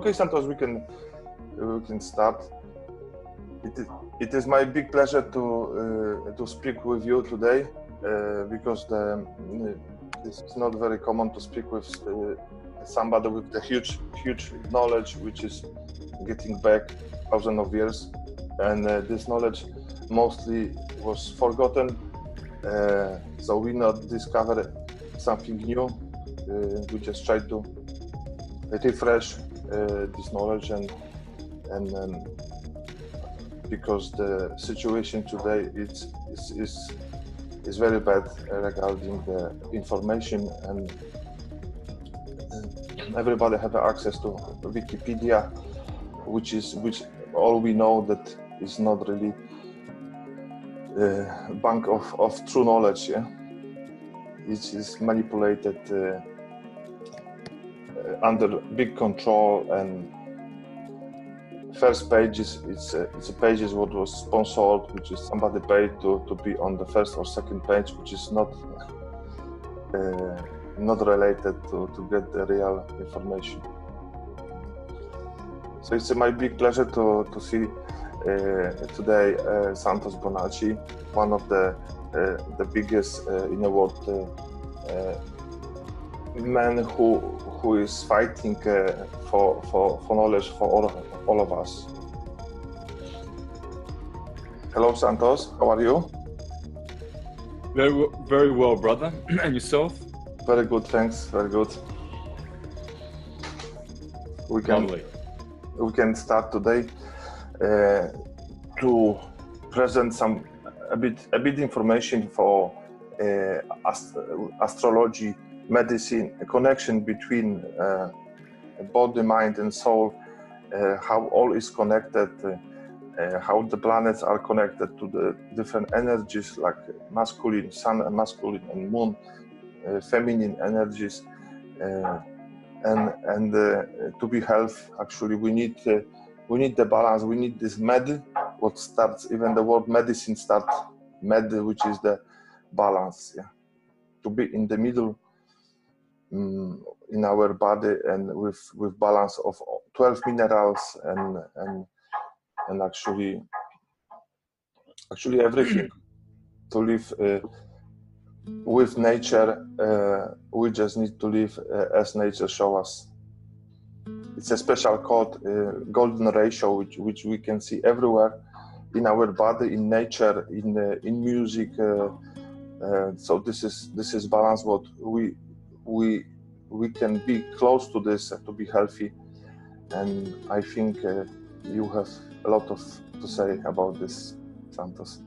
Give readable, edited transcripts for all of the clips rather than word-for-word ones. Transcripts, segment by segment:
Okay, Santos, we can start. It is my big pleasure to speak with you today because it's not very common to speak with somebody with the huge knowledge, which is getting back thousands of years, and this knowledge mostly was forgotten. So we not discover something new. We just try to refresh this knowledge and because the situation today is very bad regarding the information, and everybody have access to Wikipedia, which all we know that is not really bank of true knowledge. Yeah, it is manipulated under big control, and first pages it's a pages what was sponsored, which is somebody paid to be on the first or second page, which is not related to get the real information. So it's my big pleasure to see today Santos Bonacci, one of the biggest in the world man who is fighting for knowledge for all of us. Hello, Santos. How are you? Very well, brother. And yourself? Very good, thanks. Very good. We can start today to present a bit information for astrology, medicine, a connection between body, mind, and soul, how all is connected, how the planets are connected to the different energies like masculine, sun and masculine, and moon, feminine energies, and to be healthy. Actually, we need the balance. We need this med. What starts, even the word medicine starts med, which is the balance. Yeah, to be in the middle. In our body, and with balance of 12 minerals and actually everything to live with nature. We just need to live as nature shows us. It's a special code, golden ratio, which we can see everywhere in our body, in nature, in music. So this is balance. What we can be close to this to be healthy, and I think you have a lot to say about this, Santos.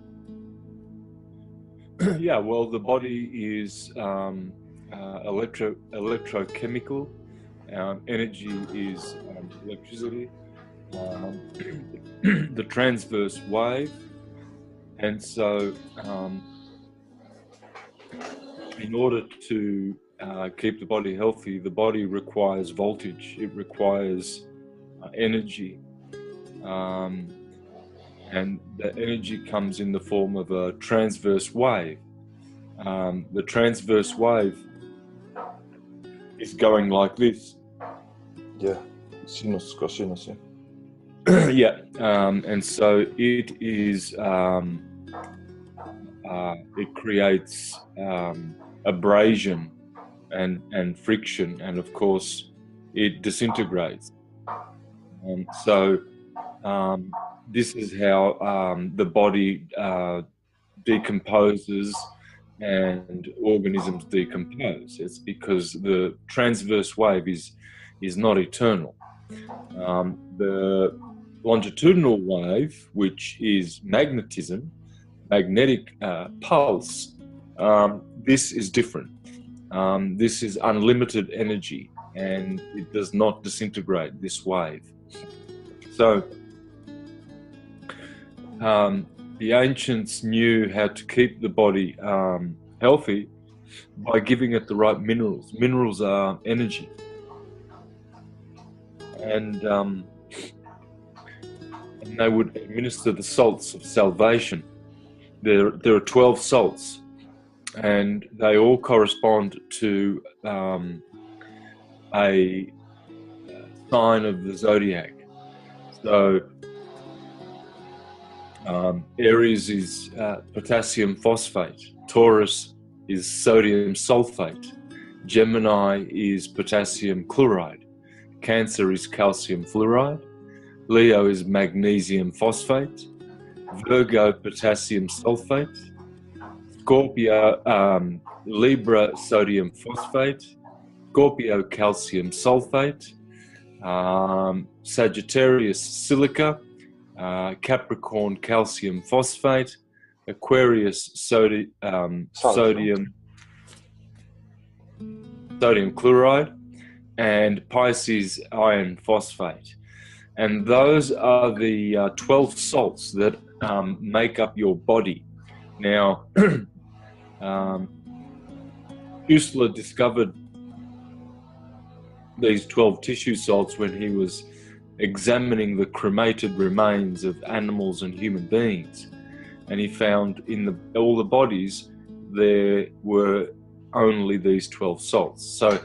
Yeah, well, the body is electrochemical. Energy is electricity, the transverse wave, and so in order to keep the body healthy, the body requires voltage, it requires energy, and the energy comes in the form of a transverse wave. The transverse wave is going like this. Yeah, sinus, cosinus, yeah. Yeah, and so it is, it creates abrasion and friction, and of course it disintegrates. And so this is how the body decomposes and organisms decompose. It's because the transverse wave is not eternal. The longitudinal wave, which is magnetic pulse, this is different. This is unlimited energy, and it does not disintegrate, this wave. So the ancients knew how to keep the body healthy by giving it the right minerals. Minerals are energy. And they would administer the salts of salvation. There are 12 salts, and they all correspond to a sign of the zodiac. So Aries is potassium phosphate, Taurus is sodium sulfate, Gemini is potassium chloride, Cancer is calcium fluoride, Leo is magnesium phosphate, Virgo potassium sulfate, Scorpio, Libra sodium phosphate, Scorpio calcium sulfate, Sagittarius silica, Capricorn calcium phosphate, Aquarius sodium chloride, and Pisces iron phosphate. And those are the 12 salts that make up your body. Now, Huxley discovered these 12 tissue salts when he was examining the cremated remains of animals and human beings. And he found in all the bodies there were only these 12 salts. So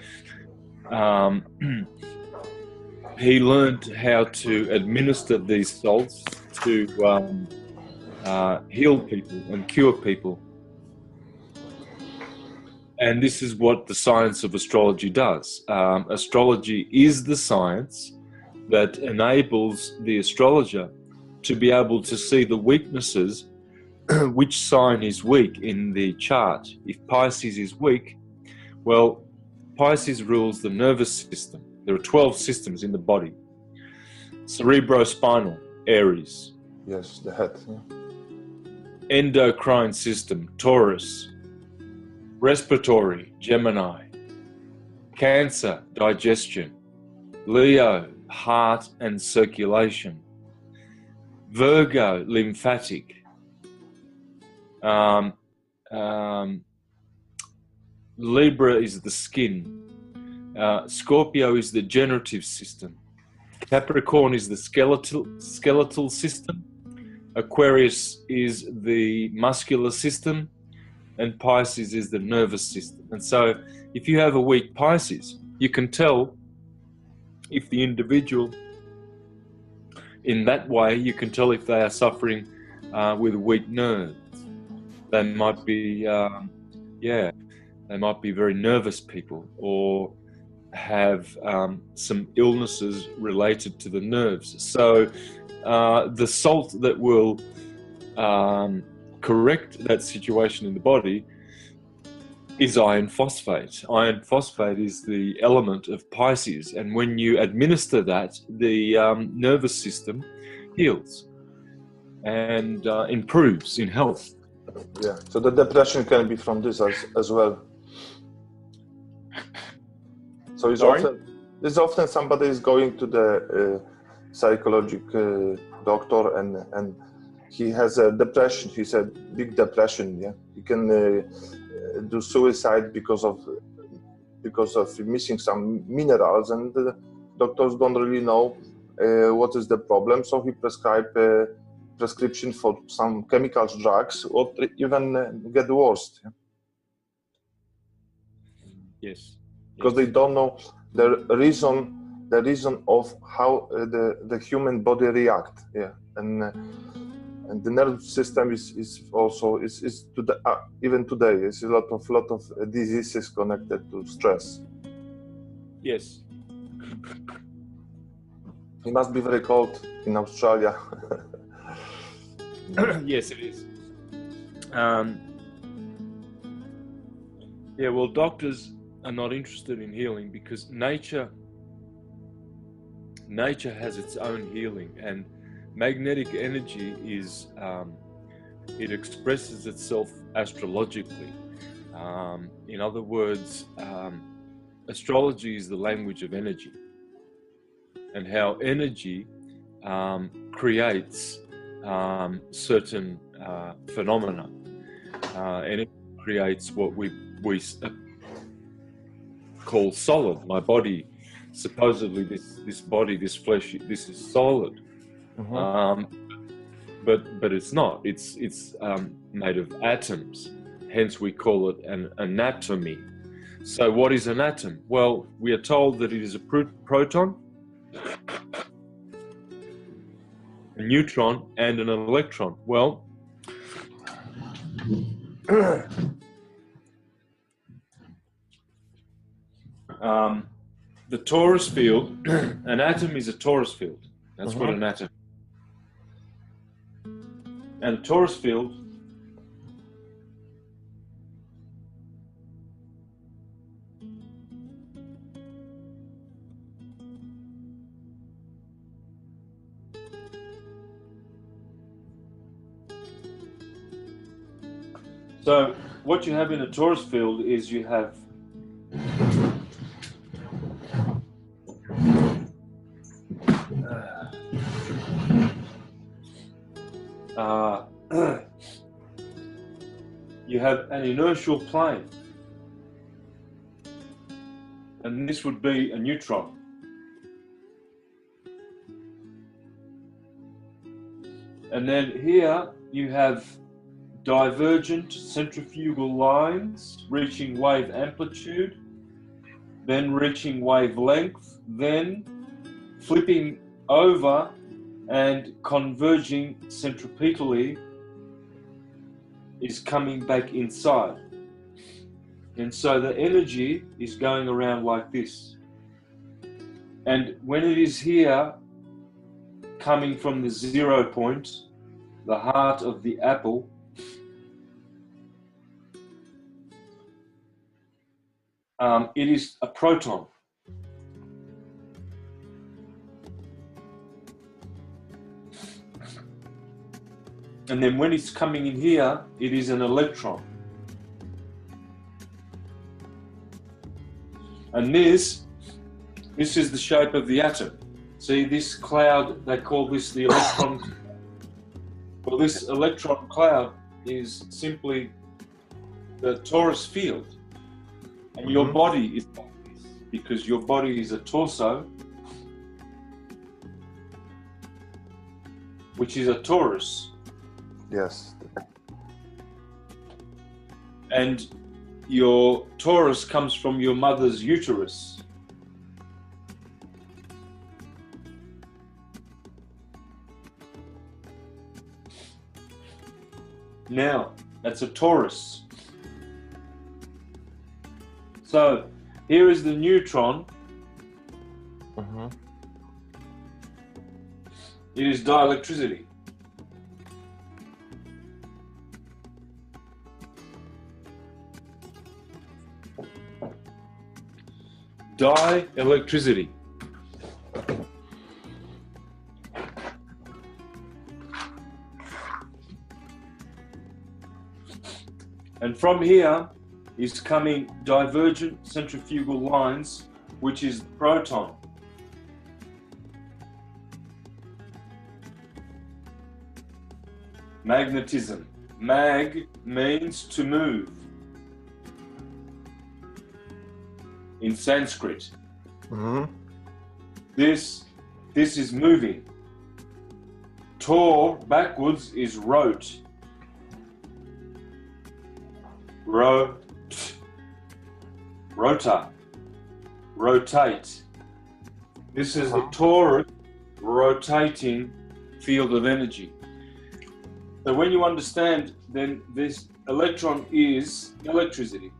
he learned how to administer these salts to heal people and cure people. And this is what the science of astrology does. Astrology is the science that enables the astrologer to be able to see the weaknesses, which sign is weak in the chart. If Pisces is weak, well, Pisces rules the nervous system. There are 12 systems in the body. Cerebrospinal, Aries. Yes, the head. Yeah. Endocrine system, Taurus. Respiratory, Gemini. Cancer, digestion. Leo, heart and circulation. Virgo, lymphatic. Libra is the skin. Scorpio is the generative system. Capricorn is the skeletal system. Aquarius is the muscular system. And Pisces is the nervous system. And so if you have a weak Pisces, you can tell if the individual, in that way, you can tell if they are suffering with weak nerves. They might be, they might be very nervous people, or have some illnesses related to the nerves. So the salt that will correct that situation in the body is iron phosphate. Iron phosphate is the element of Pisces, and when you administer that, the nervous system heals and improves in health. Yeah, so the depression can be from this as well. So it's often somebody is going to the psychological doctor and he has a depression. He said big depression. Yeah, he can do suicide because of missing some minerals, and the doctors don't really know what is the problem. So he prescribe a prescription for some chemical drugs, or even get worse. Yeah? Yes. Because they don't know the reason of how the human body react. Yeah, and the nervous system is also to the, even today is a lot of diseases connected to stress. Yes. It must be very cold in Australia. Yes, it is. Yeah, well, doctors are not interested in healing because nature has its own healing, and magnetic energy is it expresses itself astrologically. In other words, astrology is the language of energy, and how energy creates certain phenomena, and it creates what we call solid. My body, supposedly this body, this flesh, this is solid. But it's not. It's made of atoms. Hence we call it an anatomy. So what is an atom? Well, we are told that it is a proton a neutron and an electron? Well, the torus field, an atom is a torus field. That's what an atom. And a torus field so what you have in a torus field is you have you have an inertial plane, and this would be a neutron. And then here you have divergent centrifugal lines reaching wave amplitude, then reaching wavelength, then flipping over and converging centripetally is coming back inside. And so the energy is going around like this. And when it is here, coming from the 0 point, the heart of the apple, it is a proton. And then when it's coming in here, it is an electron. And this is the shape of the atom. See this cloud, they call this the electron. Well, this electron cloud is simply the torus field. And your body is like this, because your body is a torso, which is a torus. Yes. And your torus comes from your mother's uterus. Now, that's a torus. So, here is the neutron. It is dielectricity. Dielectricity. And from here is coming divergent centrifugal lines, which is the proton. Magnetism. Mag means to move in Sanskrit. This is moving. Tor backwards is wrote. Rota. Rotate. This is the torus rotating field of energy. So when you understand, then this electron is electricity.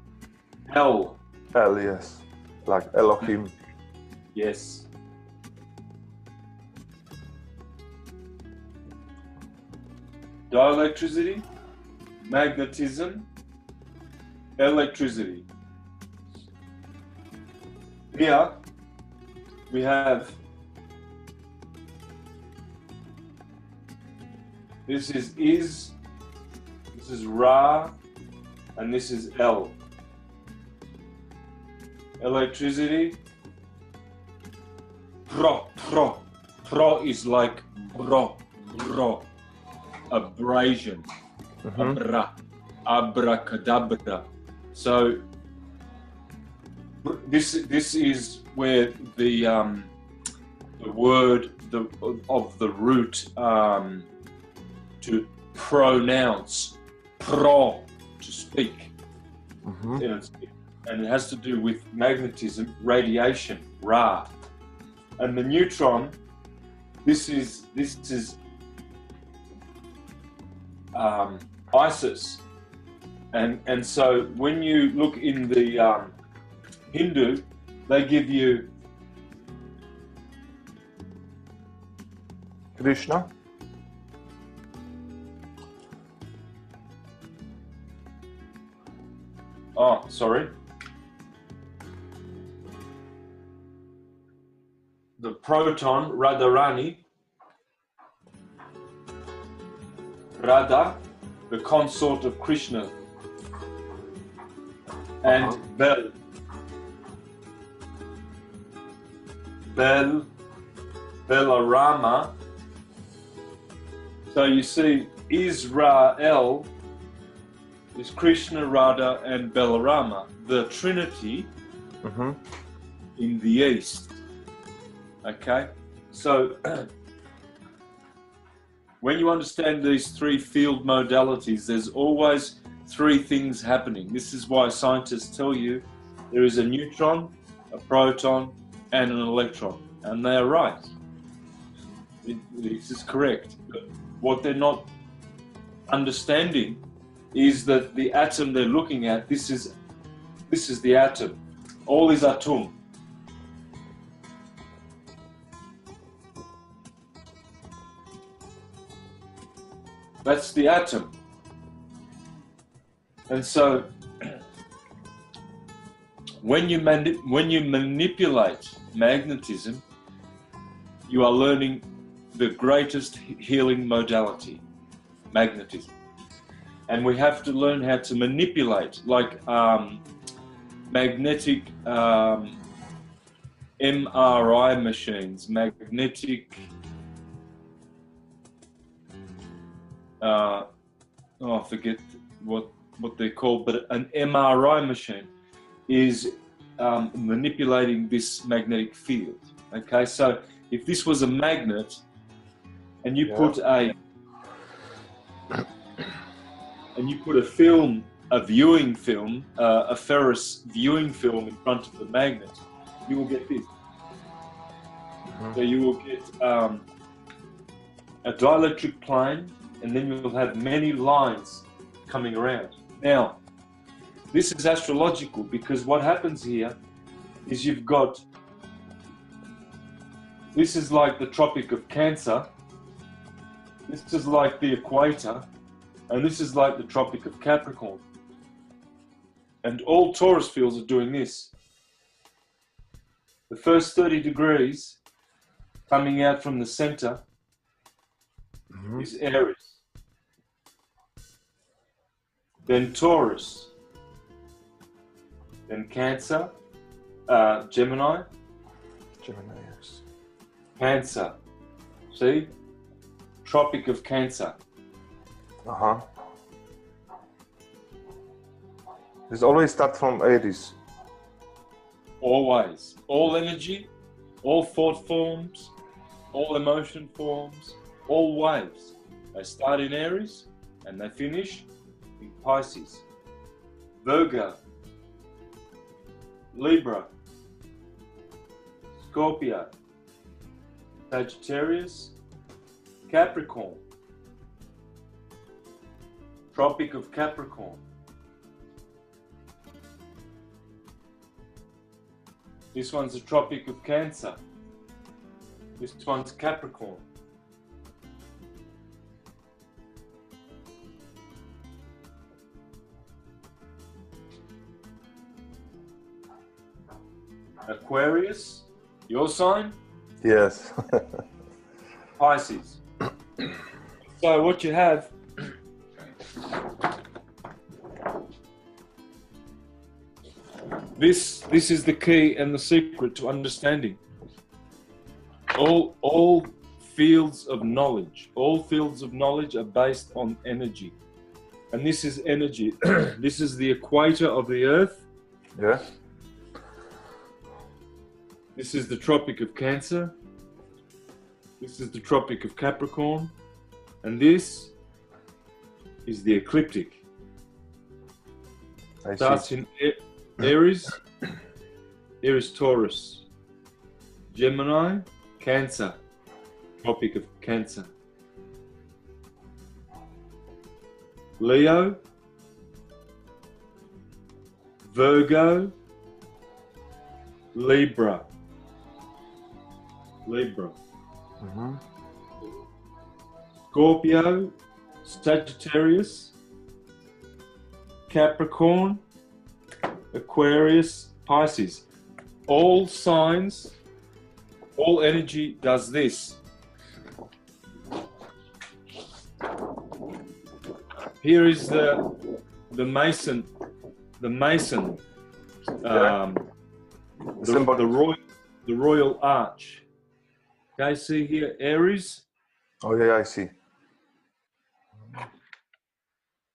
L. L, yes. Like Elohim. Yes. Dielectricity, magnetism, electricity. Here we have this is Ra, and this is L. Electricity. Pro is like bro, abrasion, abracadabra. So this is where the word of the root to pronounce, to speak. And it has to do with magnetism, radiation, Ra. And the neutron, this is Isis. And so when you look in the Hindu, they give you Krishna. oh, sorry. The proton, Radharani. Radha, the consort of Krishna. And Bel. Belarama. So you see, Israel is Krishna, Radha, and Belarama, the Trinity in the East. Okay? So, when you understand these three field modalities, there's always three things happening. This is why scientists tell you there is a neutron, a proton, and an electron. And they are right. This is correct. But what they're not understanding is that the atom they're looking at, this is the atom. All is atom. That's the atom. And so, when you manipulate magnetism, you are learning the greatest healing modality, magnetism. And we have to learn how to manipulate, like magnetic MRI machines, magnetic, I forget what they're called, but an MRI machine is manipulating this magnetic field. Okay, so if this was a magnet and you put a film, a viewing film, a ferrous viewing film in front of the magnet, you will get this. So you will get a dielectric plane, and then you'll have many lines coming around. Now, this is astrological, because what happens here is you've got, this is like the Tropic of Cancer, this is like the equator, and this is like the Tropic of Capricorn. And all Taurus fields are doing this. The first 30 degrees coming out from the center is Aries. Then Taurus. Then Cancer, Gemini. Gemini, yes. Cancer. See? Tropic of Cancer. This always start from Aries. Always. All energy, all thought forms, all emotion forms, all waves. They start in Aries and they finish in Pisces. Virgo, Libra, Scorpio, Sagittarius, Capricorn, Tropic of Capricorn. This one's the Tropic of Cancer. This one's Capricorn. Aquarius, your sign? Yes. Pisces. So what you have, this is the key and the secret to understanding. All fields of knowledge are based on energy. And this is energy. This is the equator of the earth. Yeah. This is the Tropic of Cancer. This is the Tropic of Capricorn. And this is the ecliptic. Starts in Aries, Taurus, Gemini, Cancer, Tropic of Cancer. Leo, Virgo, Libra. Scorpio, Sagittarius, Capricorn, Aquarius, Pisces. All signs, all energy does this. Here is the Mason, the royal arch. Okay, see here, Aries. Oh yeah, I see.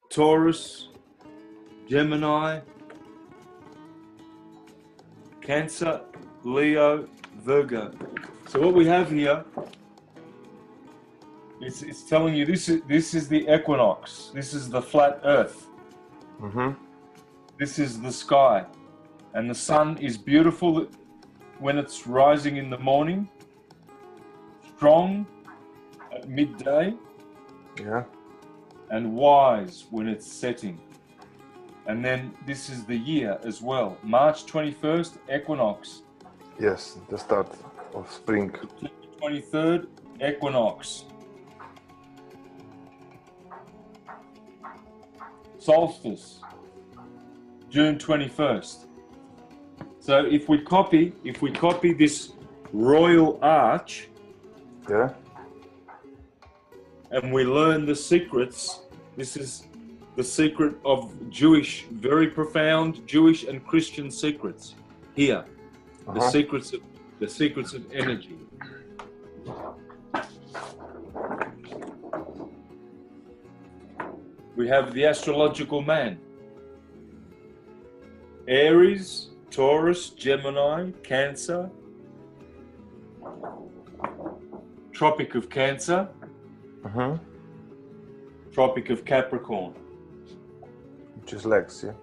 Taurus, Gemini, Cancer, Leo, Virgo. So what we have here, it's telling you this is the equinox. This is the flat Earth. This is the sky, and the sun is beautiful when it's rising in the morning, strong at midday, and wise when it's setting. And then this is the year as well. March 21st, equinox. Yes, the start of spring. September 23rd, equinox. Solstice, June 21st. So if we copy this royal arch, and we learn the secrets, this is the secret of Jewish, very profound Jewish and Christian secrets here. The secrets of energy. We have the astrological man. Aries, Taurus, Gemini, Cancer, Tropic of Cancer, Tropic of Capricorn. Which is legs, yeah?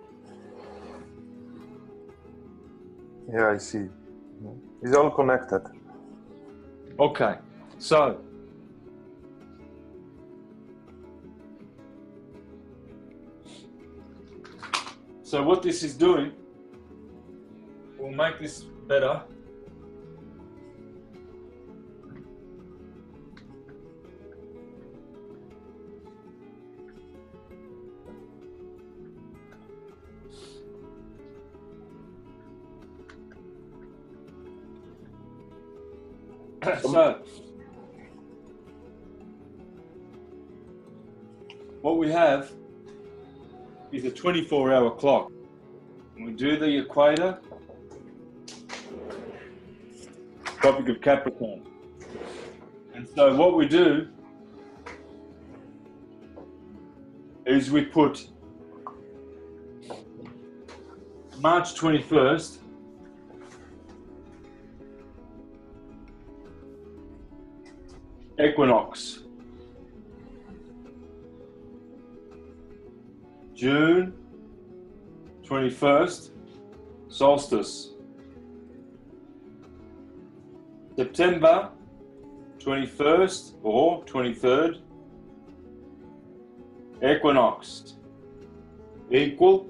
Yeah, I see. It's all connected. Okay, so what this is doing, we'll make this better. So, what we have is a 24-hour clock. We do the equator, Tropic of Capricorn. And so what we do is we put March 21st equinox, June 21st solstice, September 21st or 23rd equinox, equal.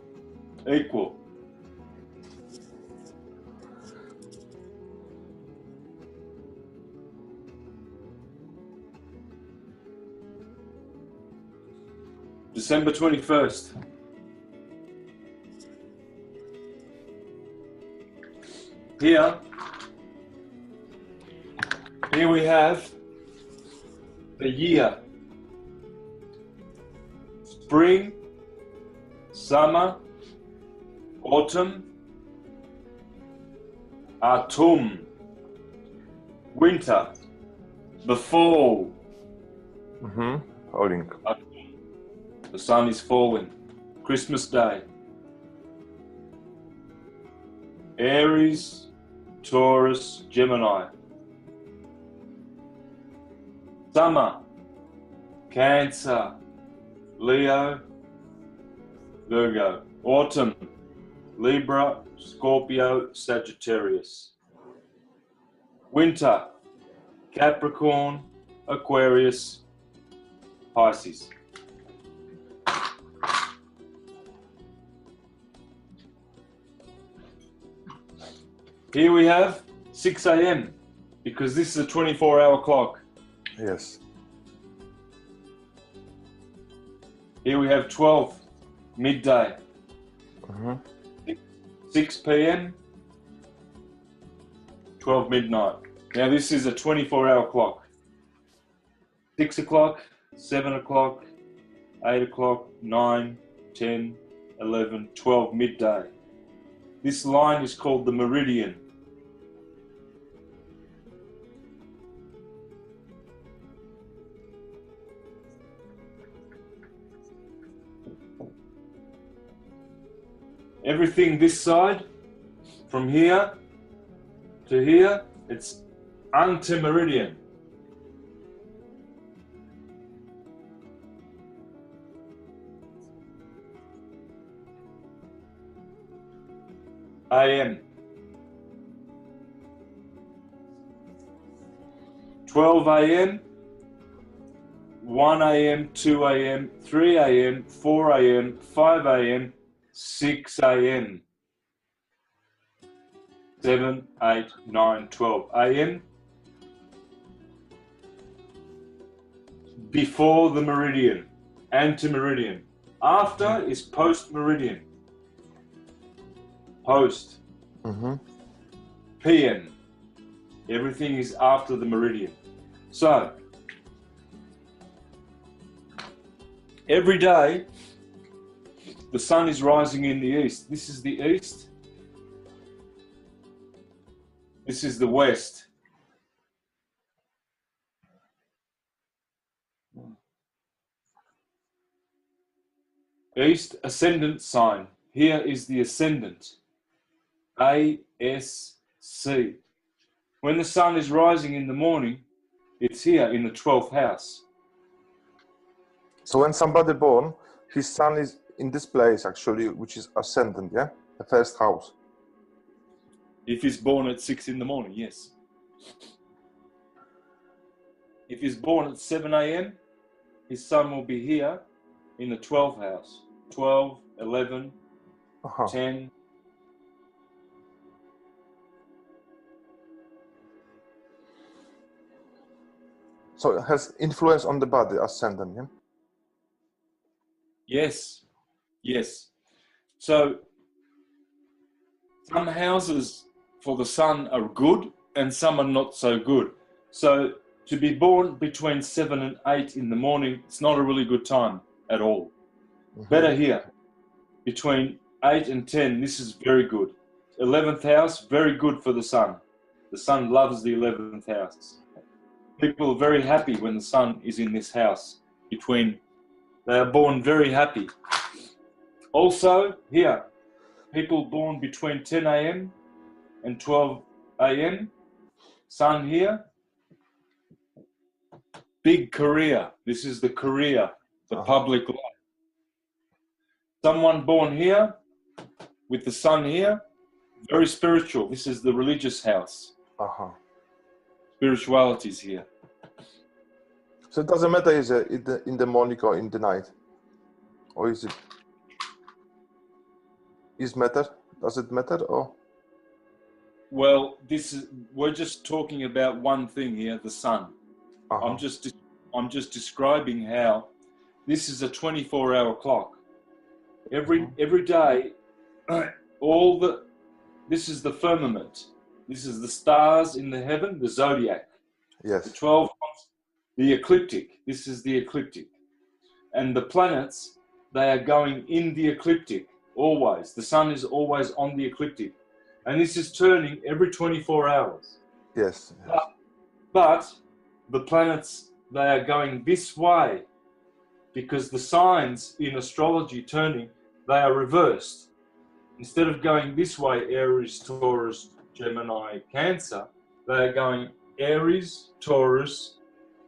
December 21st. Here we have the year. Spring, summer, autumn, autumn, winter, the fall. Falling. The sun is falling. Christmas Day. Aries, Taurus, Gemini. Summer, Cancer, Leo, Virgo. Autumn, Libra, Scorpio, Sagittarius. Winter, Capricorn, Aquarius, Pisces. Here we have 6 a.m. because this is a 24-hour clock. Yes. Here we have 12, midday. 6 p.m., 12 midnight. Now this is a 24-hour clock. 6 o'clock, 7 o'clock, 8 o'clock, 9, 10, 11, 12, midday. This line is called the meridian. Everything this side, from here to here, it's anti-meridian. AM. 12 a.m., 1 a.m., 2 a.m., 3 a.m., 4 a.m., 5 a.m., 6 a.m. 7, 8, 9, 12 a.m. Before the meridian, anti-meridian. After is post-meridian. Post. PM. Everything is after the meridian. So, every day, the sun is rising in the east. This is the east. This is the west. East ascendant sign. Here is the ascendant. ASC. When the sun is rising in the morning, it's here in the 12th house. So when somebody born, his sun is in this place actually, which is ascendant, yeah? The first house. If he's born at 6 in the morning, yes. If he's born at 7 a.m., his sun will be here in the 12th house. 12, 11, 10. So it has influence on the body, ascendant, yeah? Yes, yes. So some houses for the sun are good and some are not so good. So to be born between 7 and 8 in the morning, it's not a really good time at all. Better here, between 8 and 10, this is very good. 11th house, very good for the sun. The sun loves the 11th house. People are very happy when the sun is in this house. They are born very happy. Also, here, people born between 10 a.m. and 12 a.m. Sun here. Big career. This is the career, the public life. Someone born here with the sun here, very spiritual. This is the religious house. Spirituality is here. So it doesn't matter is it in the morning or in the night, or is it? Is matter? Does it matter or? Well, we're just talking about one thing here, the sun. I'm just describing how this is a 24-hour clock. Every day, this is the firmament. This is the stars in the heaven, the zodiac. Yes. The 12, the ecliptic. This is the ecliptic. And the planets, they are going in the ecliptic always. The sun is always on the ecliptic. And this is turning every 24 hours. Yes. But the planets, they are going this way because the signs in astrology turning, they are reversed. Instead of going this way, Aries, Taurus, Gemini, Cancer, they are going Aries, Taurus,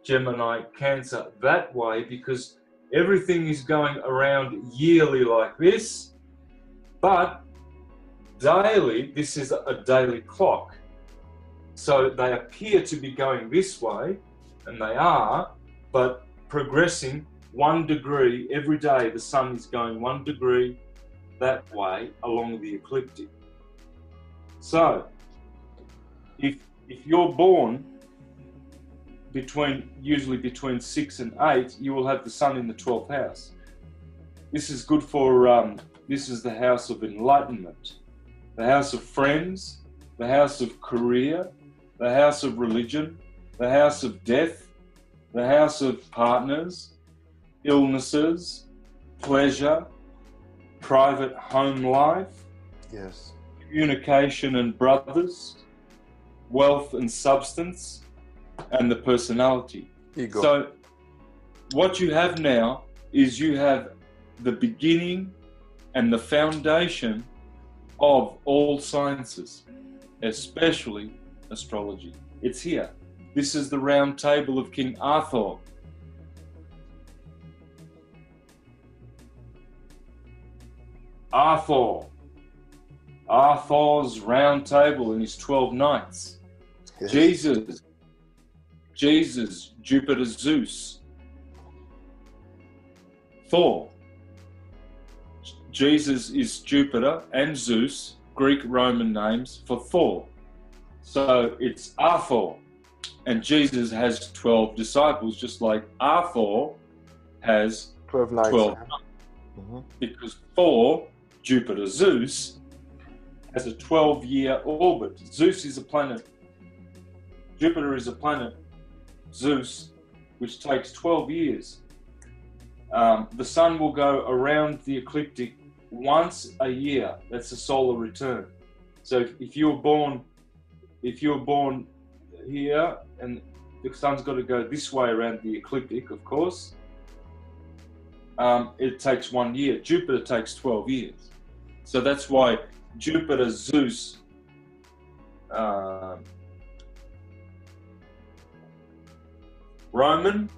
Gemini, Cancer that way because everything is going around yearly like this, but daily, this is a daily clock. So they appear to be going this way, and they are, but progressing 1 degree every day. The sun is going 1 degree that way along the ecliptic. So if you're born usually between 6 and 8, you will have the sun in the 12th house. This is good for, this is the house of enlightenment, the house of friends, the house of career, the house of religion, the house of death, the house of partners, illnesses, pleasure, private home life, Yes. communication and brothers, wealth and substance, and the personality. Ego. So what you have now is you have the beginning and the foundation of all sciences, especially astrology. It's here. This is the round table of King Arthur. Arthur's round table and his 12 knights. Yes. Jesus, Jupiter, Zeus. Thor. Jesus is Jupiter and Zeus, Greek Roman names for Thor. So it's Arthur. And Jesus has 12 disciples, just like Arthur has 12 knights. 12. Mm-hmm. Because Thor, Jupiter, Zeus, has a 12-year orbit. Zeus is a planet. Jupiter is a planet. Zeus, which takes 12 years. The sun will go around the ecliptic once a year. That's a solar return. So if you're born here, and the sun's got to go this way around the ecliptic, of course, it takes 1 year. Jupiter takes 12 years. So that's why Jupiter, Zeus, Roman,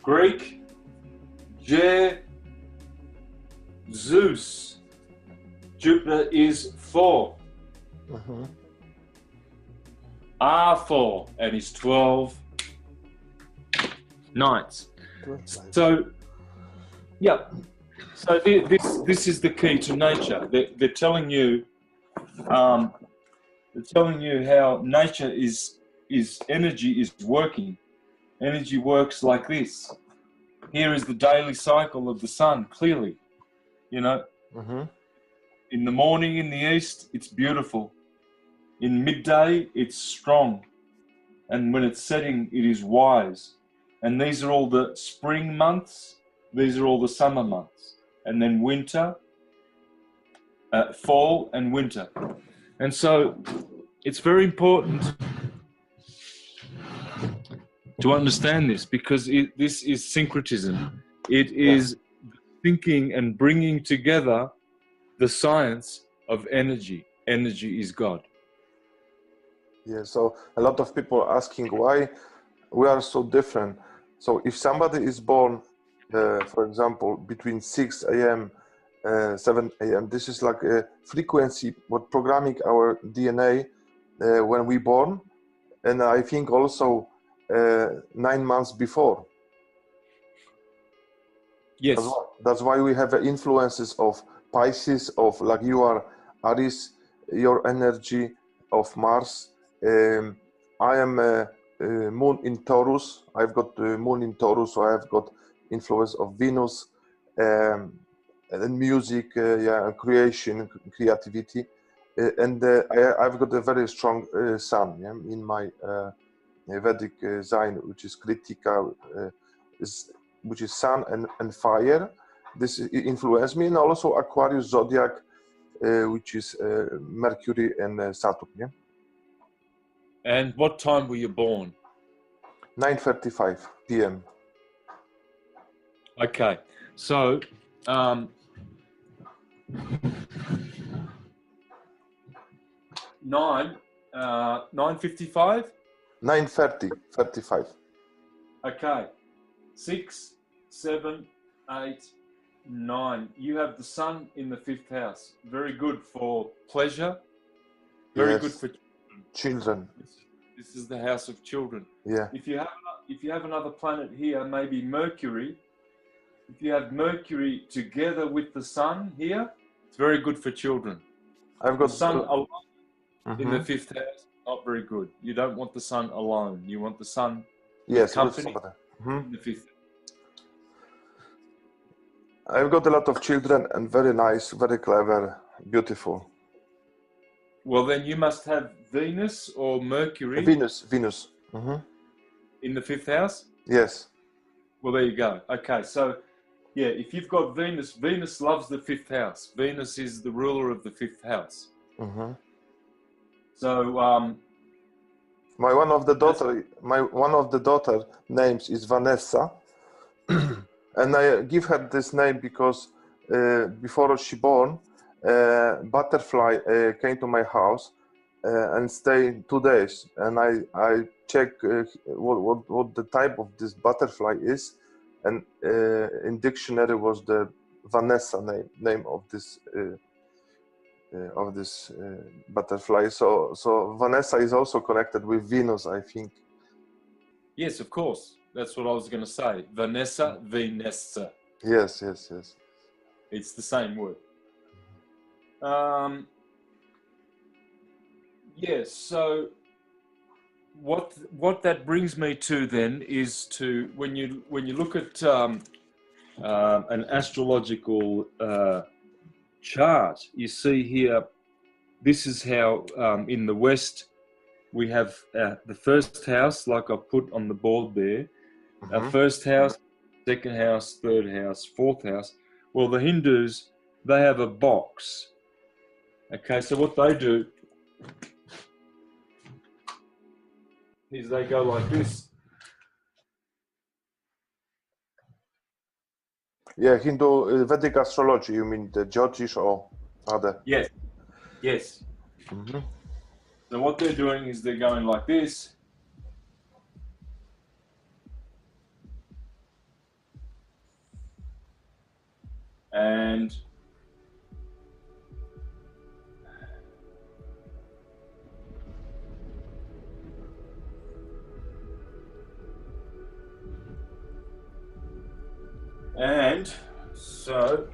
Greek, Zeus. Jupiter is Thor. Mm-hmm. Arthur and his 12 knights. So, yeah. So this is the key to nature. They're telling you, how nature is energy is working. Energy works like this. Here is the daily cycle of the sun, clearly. You know, Mm-hmm. in the morning in the east, it's beautiful. In midday, it's strong. And when it's setting, it is wise. And these are all the spring months. These are all the summer months. And then winter, fall and winter. And so it's very important to understand this, because this is syncretism. It is thinking and bringing together the science of energy. Energy is God. Yeah, so a lot of people are asking why we are so different. So if somebody is born, for example, between 6 a.m., 7 a.m., this is like a frequency, what programming our DNA when we born. And I think also 9 months before. Yes. That's why we have influences of Pisces, of like you are Aries, your energy of Mars. I am moon in Taurus. I've got the moon in Taurus, so I've got influence of Venus, and music, creation, creativity, and I've got a very strong sun in my Vedic sign, which is Kritika, which is sun and fire. This influenced me, and also Aquarius zodiac, which is Mercury and Saturn. Yeah. And what time were you born? 9:35 p.m. Okay, so 9:55. 9:35. Okay, 6, 7, 8, 9. You have the sun in the 5th house. Very good for pleasure. Very Yes. good for Children. This is the house of children. Yeah. If you have another planet here, maybe Mercury. If you have Mercury together with the sun here, it's very good for children. I've The got sun alone in the fifth house, not very good. You don't want the sun alone. You want the sun with Yes, with company somebody. in the fifth. I've got a lot of children and very nice, very clever, beautiful. Well, then you must have Venus or Mercury Venus. in the fifth house. Yes. Well, there you go. Okay, so yeah, if you've got Venus, Venus loves the fifth house. Venus is the ruler of the fifth house. So my one of the daughter names is Vanessa, and I give her this name because before she born, butterfly came to my house and stayed 2 days, and I check what the type of this butterfly is, and in dictionary was the Vanessa name of this butterfly. So Vanessa is also connected with Venus, I think. yes, of course. That's what I was going to say. Vanessa, Venessa. Yes. It's the same word. Yes. So what that brings me to then is to when you look at an astrological chart, you see here. This is how in the West we have the first house, like I put on the board there. First house, second house, third house, fourth house. Well, the Hindus, they have a box. Okay, so what they do is they go like this. Yeah, Hindu Vedic astrology, you mean the Jyotish or other? Yes. So what they're doing is they're going like this. And so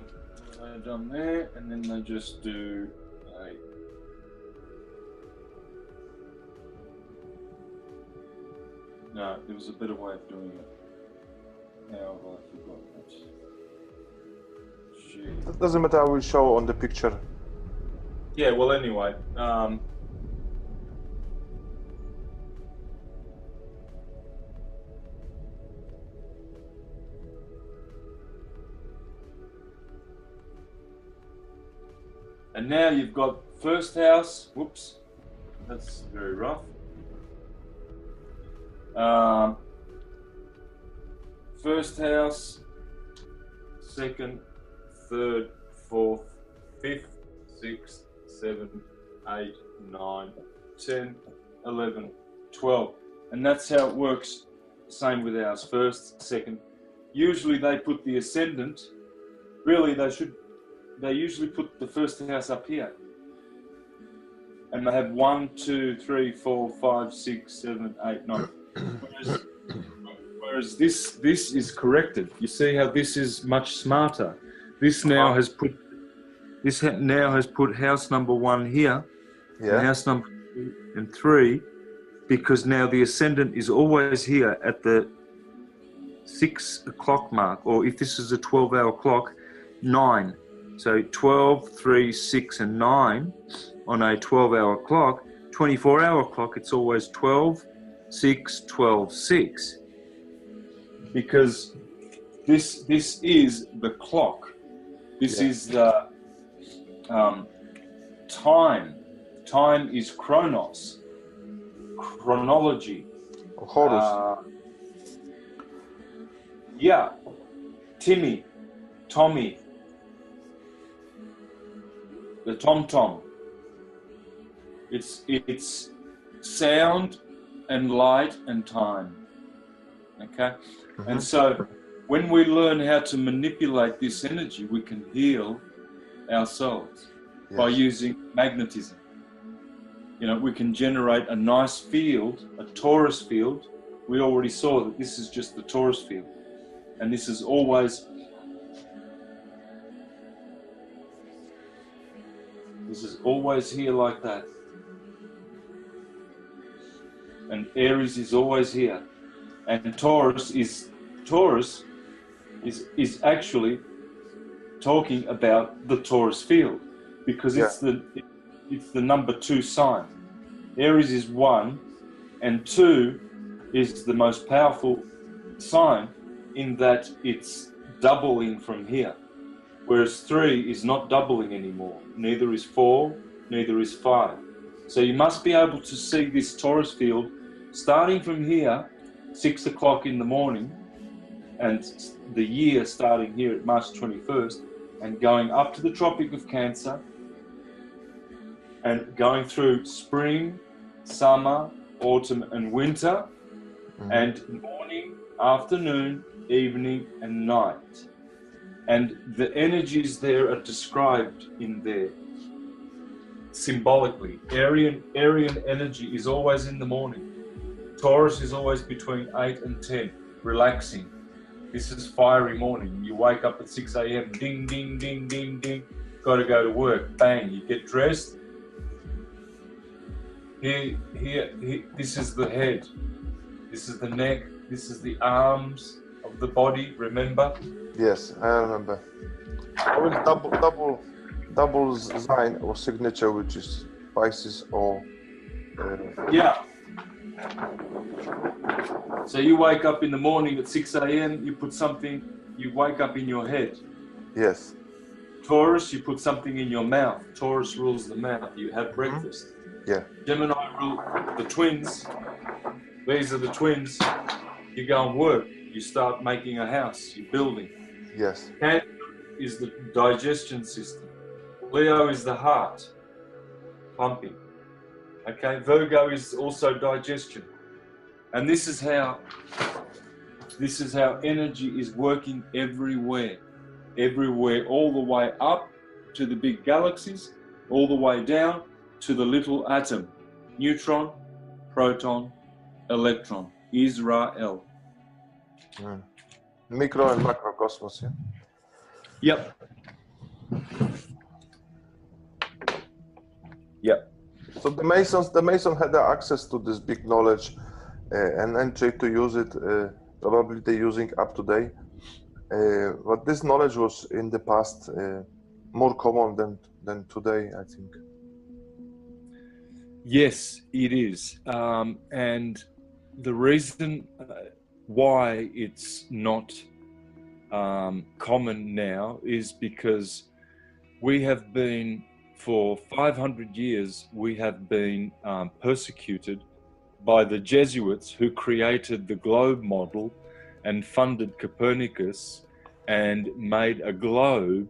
they're done there, and then they just do a no, there was a better way of doing it. Now have I forgotten it? Gee. That doesn't matter, I will show on the picture. Yeah, well anyway, and now you've got first house, whoops, that's very rough. First house, second, third, fourth, fifth, sixth, 7, 8, 9, 10, 11, 12. And that's how it works. Same with ours, first, second. Usually they put the ascendant, really they usually put the first house up here. And they have 1, 2, 3, 4, 5, 6, 7, 8, 9. Whereas this is corrected. You see how this is much smarter. This now has put house number 1 here, and house number 2 and 3, because now the ascendant is always here at the 6 o'clock mark, or if this is a 12-hour clock, 9. So 12, 3, 6, and 9 on a 12-hour clock. 24-hour clock, it's always 12, 6, 12, 6. Because this is the clock. This is the time. Time is chronos. Chronology. Horus. Yeah. Timmy. Tommy. The tom-tom. It's sound and light and time. Okay? And so when we learn how to manipulate this energy, we can heal ourselves by using magnetism. You know, we can generate a nice field, a torus field. We already saw that this is just the torus field. And this is always here like that. and Aries is always here, and Taurus is actually talking about the Taurus field, because it's the number 2 sign. Aries is 1, and 2 is the most powerful sign in that it's doubling from here, whereas 3 is not doubling anymore. Neither is 4, neither is 5. So you must be able to see this Taurus field starting from here, 6 o'clock in the morning, and the year starting here at March 21st, and going up to the Tropic of Cancer, and going through spring, summer, autumn, and winter, and morning, afternoon, evening, and night. And the energies there are described in there symbolically. Arian energy is always in the morning. Taurus is always between 8 and 10, relaxing. This is fiery morning. You wake up at 6 a.m., ding, ding, ding, ding, ding. Got to go to work, bang. You get dressed. Here, this is the head. This is the neck. This is the arms of the body, remember? Yes, I remember. Double sign or signature, which is Pisces or... Yeah. So you wake up in the morning at 6 a.m., you put something, you wake up in your head. Yes. Taurus, you put something in your mouth. Taurus rules the mouth. You have breakfast. Yeah. Gemini rule the twins. These are the twins. You go and work. You start making a house. You're building. Yes. Cancer is the digestion system. Leo is the heart, pumping. Okay, Virgo is also digestion. And this is how energy is working everywhere, all the way up to the big galaxies, all the way down to the little atom, neutron, proton, electron, Israel. Micro and macrocosmos, yeah? Yep. Yep. So the Masons had access to this big knowledge and entry to use it. Probably they're using up to date. But this knowledge was in the past more common than today, I think. Yes, it is. And the reason why it's not common now is because we have been, for 500 years, we have been persecuted by the Jesuits, who created the globe model and funded Copernicus and made a globe.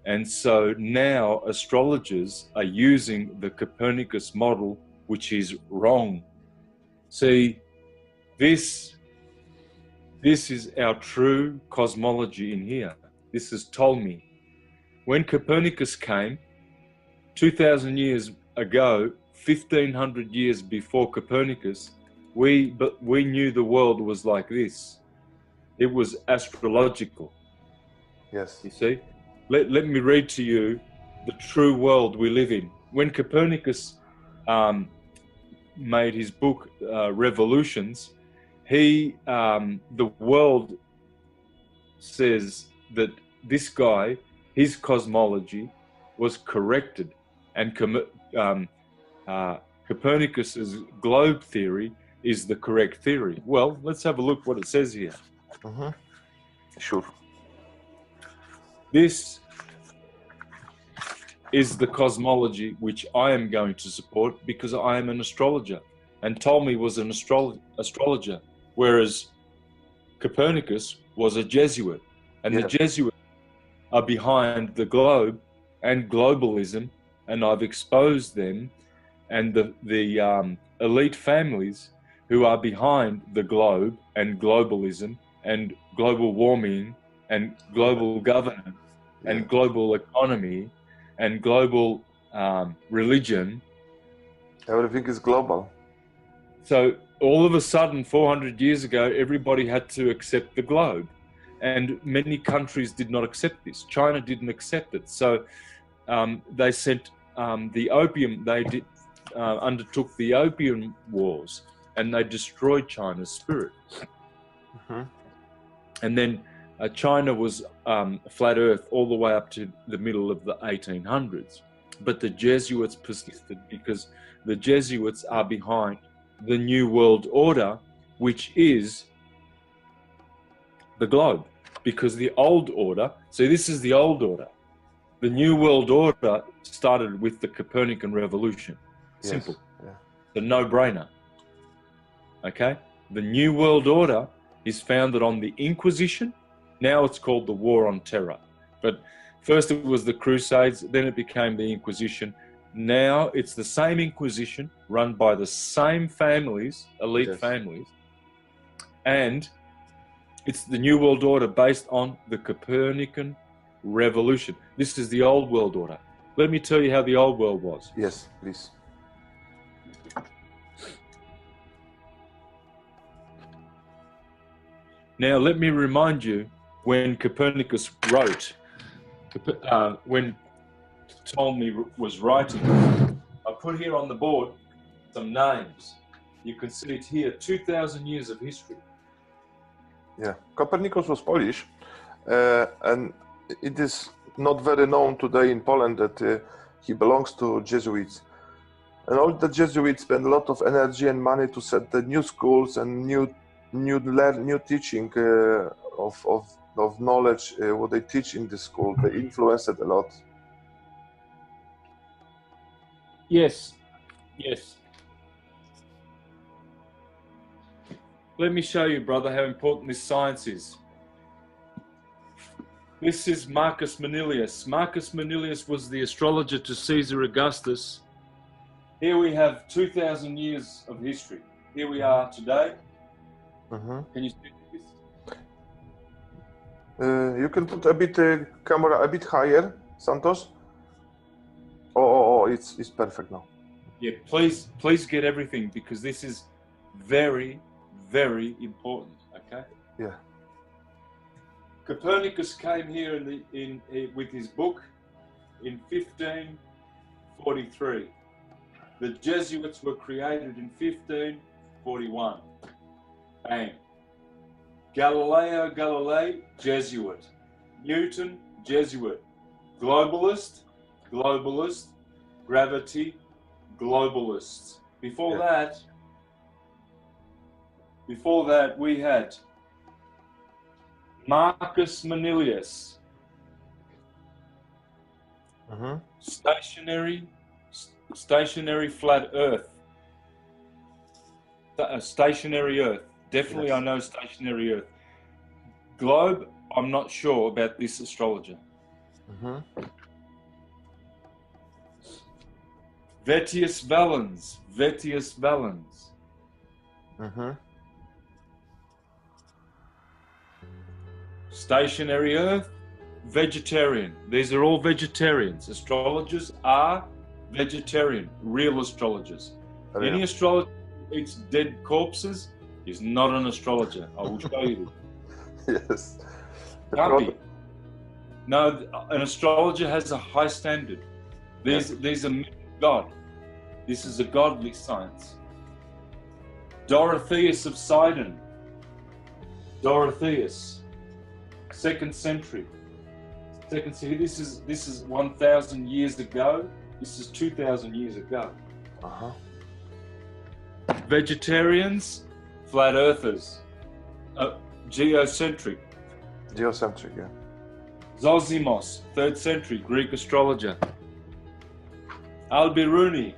And so now astrologers are using the Copernicus model, which is wrong. See, this is our true cosmology in here. This is Ptolemy. When Copernicus came, 2,000 years ago, 1,500 years before Copernicus, we knew the world was like this. It was astrological. Yes. You see? Let me read to you the true world we live in. When Copernicus made his book Revolutions, the world says that this guy, his cosmology was corrected, and Copernicus's globe theory is the correct theory. Well, let's have a look what it says here. Sure. This is the cosmology which I am going to support because I am an astrologer, and Ptolemy was an astrologer, whereas Copernicus was a Jesuit, and the Jesuits are behind the globe and globalism, and I've exposed them, and the elite families who are behind the globe and globalism and global warming and global governance and global economy and global religion. Everything is global. So all of a sudden, 400 years ago, everybody had to accept the globe. And many countries did not accept this. China didn't accept it. So they sent the opium, undertook the opium wars. and they destroyed China's spirit. Mhm. And then China was flat earth all the way up to the middle of the 1800s. But the Jesuits persisted because the Jesuits are behind the New World Order, which is the globe. Because the old order, so this is the old order. The New World Order started with the Copernican revolution. Simple. Yes. Yeah. The no-brainer. Okay? The New World Order is founded on the Inquisition. Now it's called the War on Terror. But first it was the Crusades, then it became the Inquisition. Now it's the same Inquisition run by the same families, elite Yes. families, and it's the New World Order based on the Copernican revolution. This is the old world order. Let me tell you how the old world was. Yes, please. Now, let me remind you when Copernicus wrote, when Ptolemy was writing, I put here on the board some names. You can see it here, 2,000 years of history. Yeah, Copernicus was Polish, and it is not very known today in Poland that he belongs to Jesuits. And all the Jesuits spend a lot of energy and money to set the new schools and new teaching of knowledge. What they teach in the school, they influence it a lot. Yes, yes. Let me show you, brother, how important this science is. This is Marcus Manilius. Marcus Manilius was the astrologer to Caesar Augustus. Here we have 2,000 years of history. Here we are today. Mhm. Can you see this? You can put a bit camera a bit higher, Santos. Oh, it's perfect now. Yeah, please get everything because this is very, very important. Okay. Yeah. Copernicus came here with his book in 1543. The Jesuits were created in 1541. Bang. Galileo Galilei, Jesuit. Newton, Jesuit. Globalist, gravity, globalists. Before that, we had Marcus Manilius, Mhm. stationary flat Earth. Stationary Earth. Definitely, Yes. I know stationary Earth. Globe, I'm not sure about this astrologer. Mhm. Vettius Valens. Mhm. Stationary Earth, vegetarian. These are all vegetarians. Astrologers are vegetarian, real astrologers. Real. Any astrologer who eats dead corpses is not an astrologer. I will show you this. Yes. The Can't be. problem- No, an astrologer has a high standard. These are men of God. This is a godly science. Dorotheus of Sidon. Dorotheus, 2nd century. This is 1,000 years ago. This is 2,000 years ago. Uh-huh. Vegetarians, flat earthers. Geocentric. Geocentric, yeah. Zosimos, 3rd century, Greek astrologer. Al-Biruni,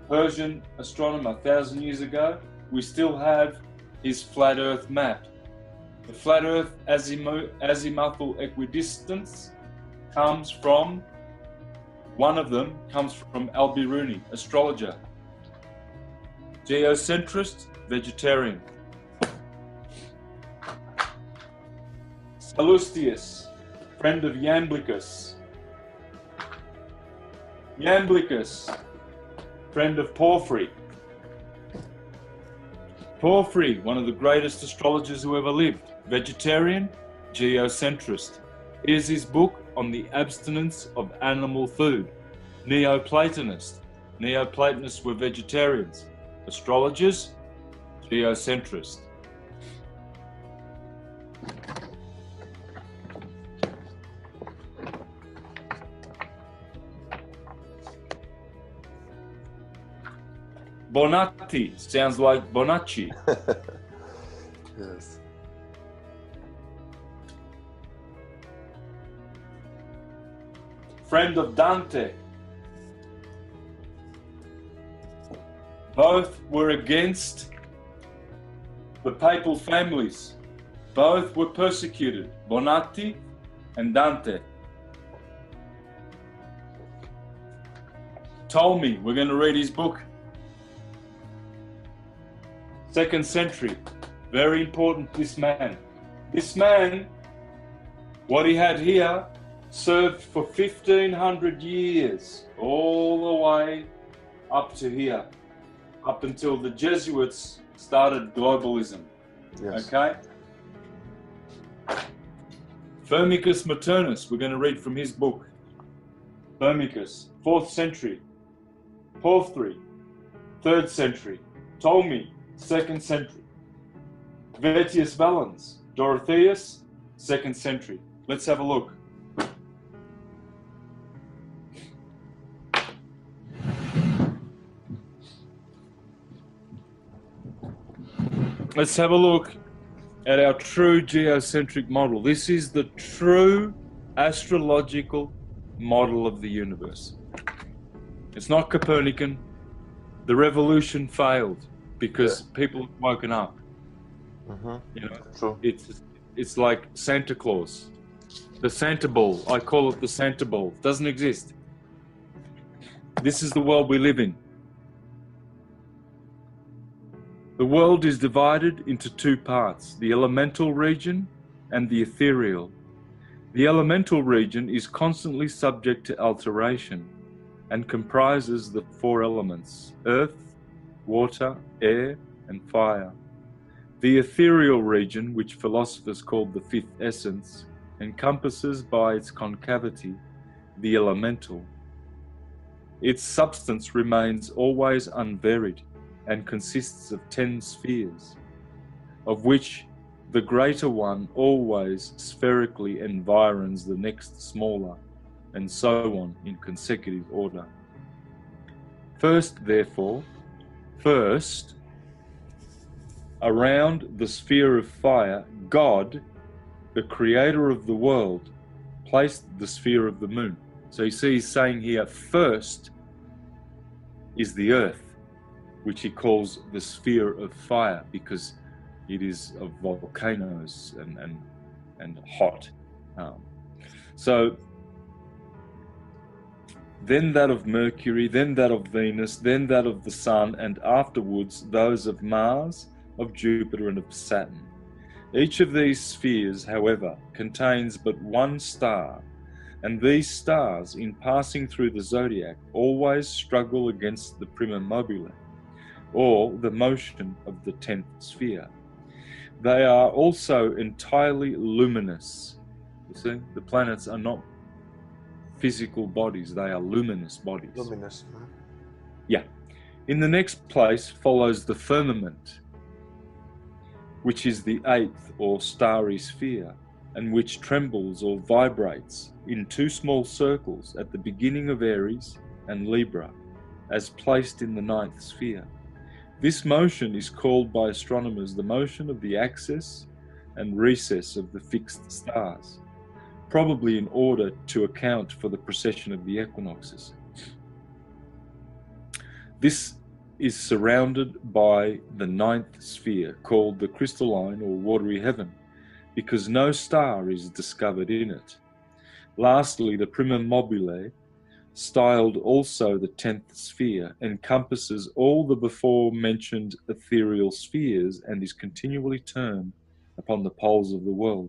Persian astronomer, 1,000 years ago. We still have his flat earth map. The flat earth azimuthal equidistance comes from, one of them comes from Al-Biruni, astrologer. Geocentrist, vegetarian. Sallustius, friend of Iamblichus. Iamblichus, friend of Porphyry. Porphyry, one of the greatest astrologers who ever lived. Vegetarian, geocentrist. Here's his book on the abstinence of animal food. Neoplatonist. Neoplatonists were vegetarians. Astrologers, geocentrist. Bonatti sounds like Bonacci. Yes. Friend of Dante. Both were against the papal families. Both were persecuted, Bonatti and Dante. Ptolemy, we're going to read his book. 2nd century, very important, this man. This man, what he had here, served for 1500 years, all the way up to here, up until the Jesuits started globalism. Yes. Okay? Firmicus Maternus, we're going to read from his book. Firmicus, 4th century. Porphyry, 3rd century. Ptolemy, 2nd century. Vettius Valens, Dorotheus, 2nd century. Let's have a look. Let's have a look at our true geocentric model. This is the true astrological model of the universe. It's not Copernican. The revolution failed because people have woken up. You know, True. it's like Santa Claus, the Santa Ball. I call it the Santa Ball. Doesn't exist. This is the world we live in. The world is divided into two parts, the elemental region and the ethereal. The elemental region is constantly subject to alteration and comprises the four elements, earth, water, air, and fire. The ethereal region, which philosophers call the fifth essence, encompasses by its concavity the elemental. Its substance remains always unvaried and consists of 10 spheres, of which the greater one always spherically environs the next smaller, and so on in consecutive order. First, therefore, around the sphere of fire, God, the creator of the world, placed the sphere of the moon. So you see he's saying here, first is the earth, which he calls the sphere of fire because it is of volcanoes and hot. So then that of Mercury, then that of Venus, then that of the Sun, and afterwards those of Mars, of Jupiter, and of Saturn. Each of these spheres, however, contains but one star, and these stars, in passing through the zodiac, always struggle against the prima mobile, or the motion of the 10th sphere. They are also entirely luminous. You see, the planets are not physical bodies, they are luminous bodies. Luminous. Yeah. In the next place follows the firmament, which is the 8th or starry sphere, and which trembles or vibrates in two small circles at the beginning of Aries and Libra, as placed in the 9th sphere. This motion is called by astronomers the motion of the axis and recess of the fixed stars, probably in order to account for the precession of the equinoxes. This is surrounded by the 9th sphere, called the crystalline or watery heaven, because no star is discovered in it. Lastly, the prima mobile, styled also the 10th sphere, encompasses all the before-mentioned ethereal spheres and is continually turned upon the poles of the world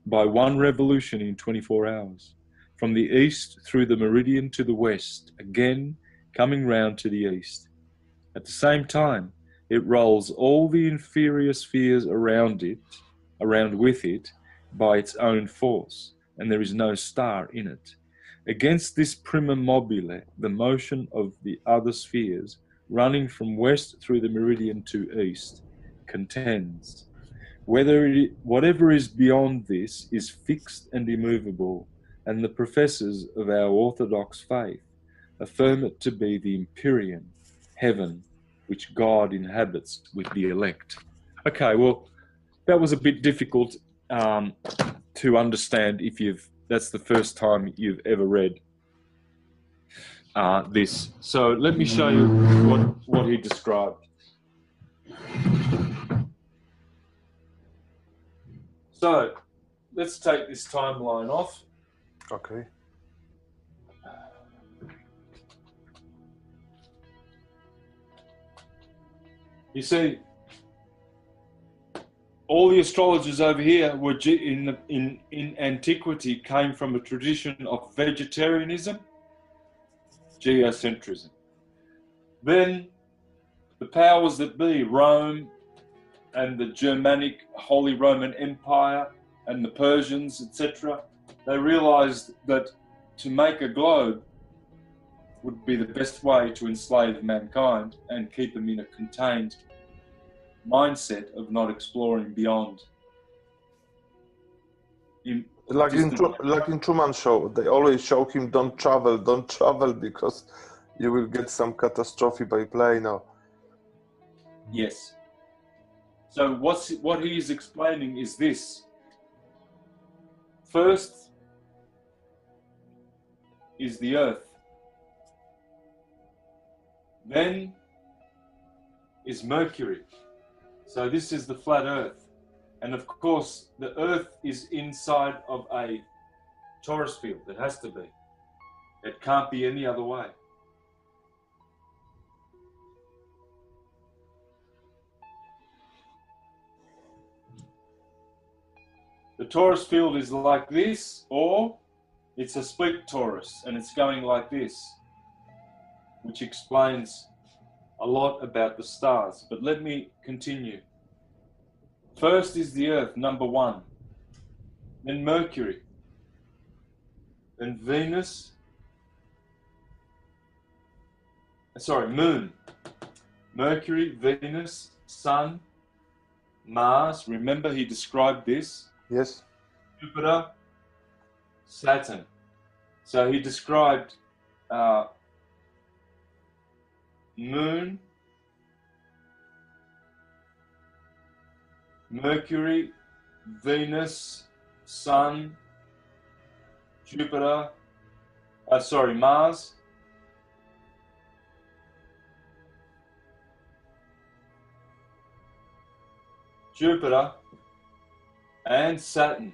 by one revolution in 24 hours, from the east through the meridian to the west, again coming round to the east. At the same time, it rolls all the inferior spheres around with it by its own force, and there is no star in it. Against this prima mobile, the motion of the other spheres running from west through the meridian to east, contends whatever is beyond this is fixed and immovable, and the professors of our orthodox faith affirm it to be the empyrean heaven which God inhabits with the elect. Okay, well, that was a bit difficult to understand if that's the first time you've ever read this. So let me show you what he described. So let's take this timeline off. Okay. You see, all the astrologers over here were in antiquity came from a tradition of vegetarianism, geocentrism. Then the powers that be, Rome and the Germanic Holy Roman Empire and the Persians, etc., they realized that to make a globe would be the best way to enslave mankind and keep them in a contained mindset of not exploring beyond. Like in Truman Show, they always show him, don't travel because you will get some catastrophe by plane. Or... Yes. So what he is explaining is this. First is the earth. Then is Mercury. So this is the flat earth. And of course, the earth is inside of a torus field. It has to be. It can't be any other way. The torus field is like this, or it's a split torus, and it's going like this, which explains a lot about the stars. But let me continue. First is the Earth, number one. Then Mercury. Then Venus. Moon. Mercury, Venus, Sun, Mars. Remember, he described this. Yes. Jupiter, Saturn. So he described Moon, Mercury, Venus, Sun, Jupiter, Mars, Jupiter, and Saturn.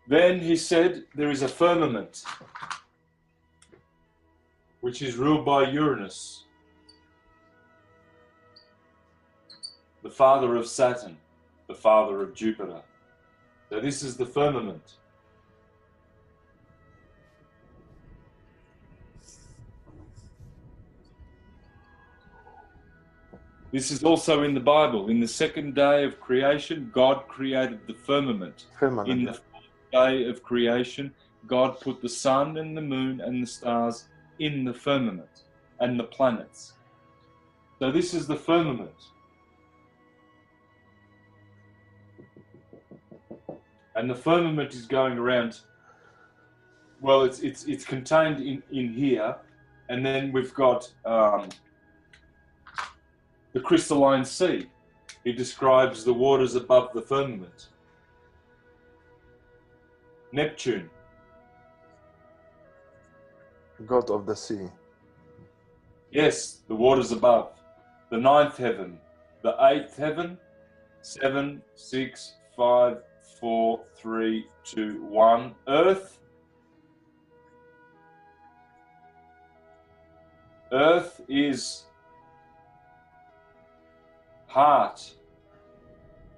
Then he said there is a firmament, which is ruled by Uranus, the father of Saturn, the father of Jupiter. So this is the firmament. This is also in the Bible. In the second day of creation, God created the firmament. In the fourth day of creation, God put the sun and the moon and the stars in the firmament, and the planets. So this is the firmament. And the firmament is going around, well, it's contained in here, and then we've got the crystalline sea. He describes the waters above the firmament. Neptune. God of the sea. Yes, the waters above. The ninth heaven. The eighth heaven. 7, 6, 5, 4, 3, 2, 1. Earth. Earth is heart.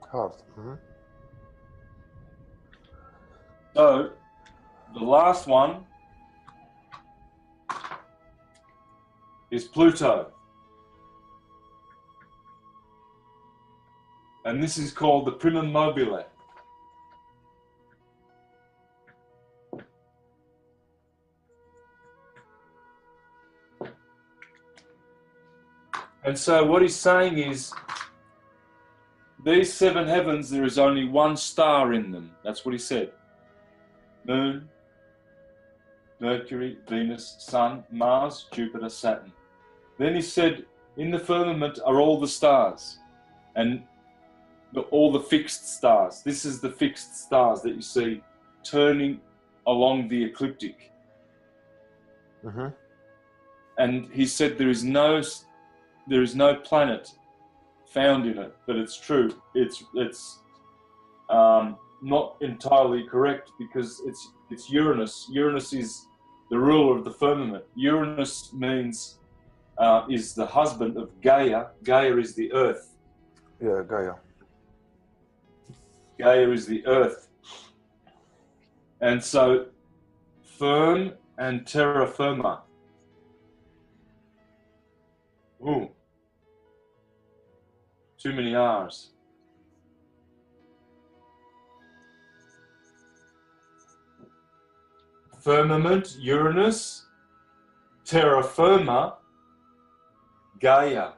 Heart. Mm-hmm. So, the last one is Pluto. And this is called the primum mobile. And so what he's saying is, these 7 heavens, there is only one star in them. That's what he said. Moon, Mercury, Venus, Sun, Mars, Jupiter, Saturn. Then he said, in the firmament are all the stars, and all the fixed stars. This is the fixed stars that you see turning along the ecliptic. Mm-hmm. And he said there is no planet found in it, but it's true. It's not entirely correct, because it's Uranus. Uranus is the ruler of the firmament. Uranus means is the husband of Gaia. Gaia is the earth. Yeah, Gaia. Gaia is the earth. And so firm and terra firma. Ooh. Too many R's. Firmament, Uranus, terra firma, Gaia,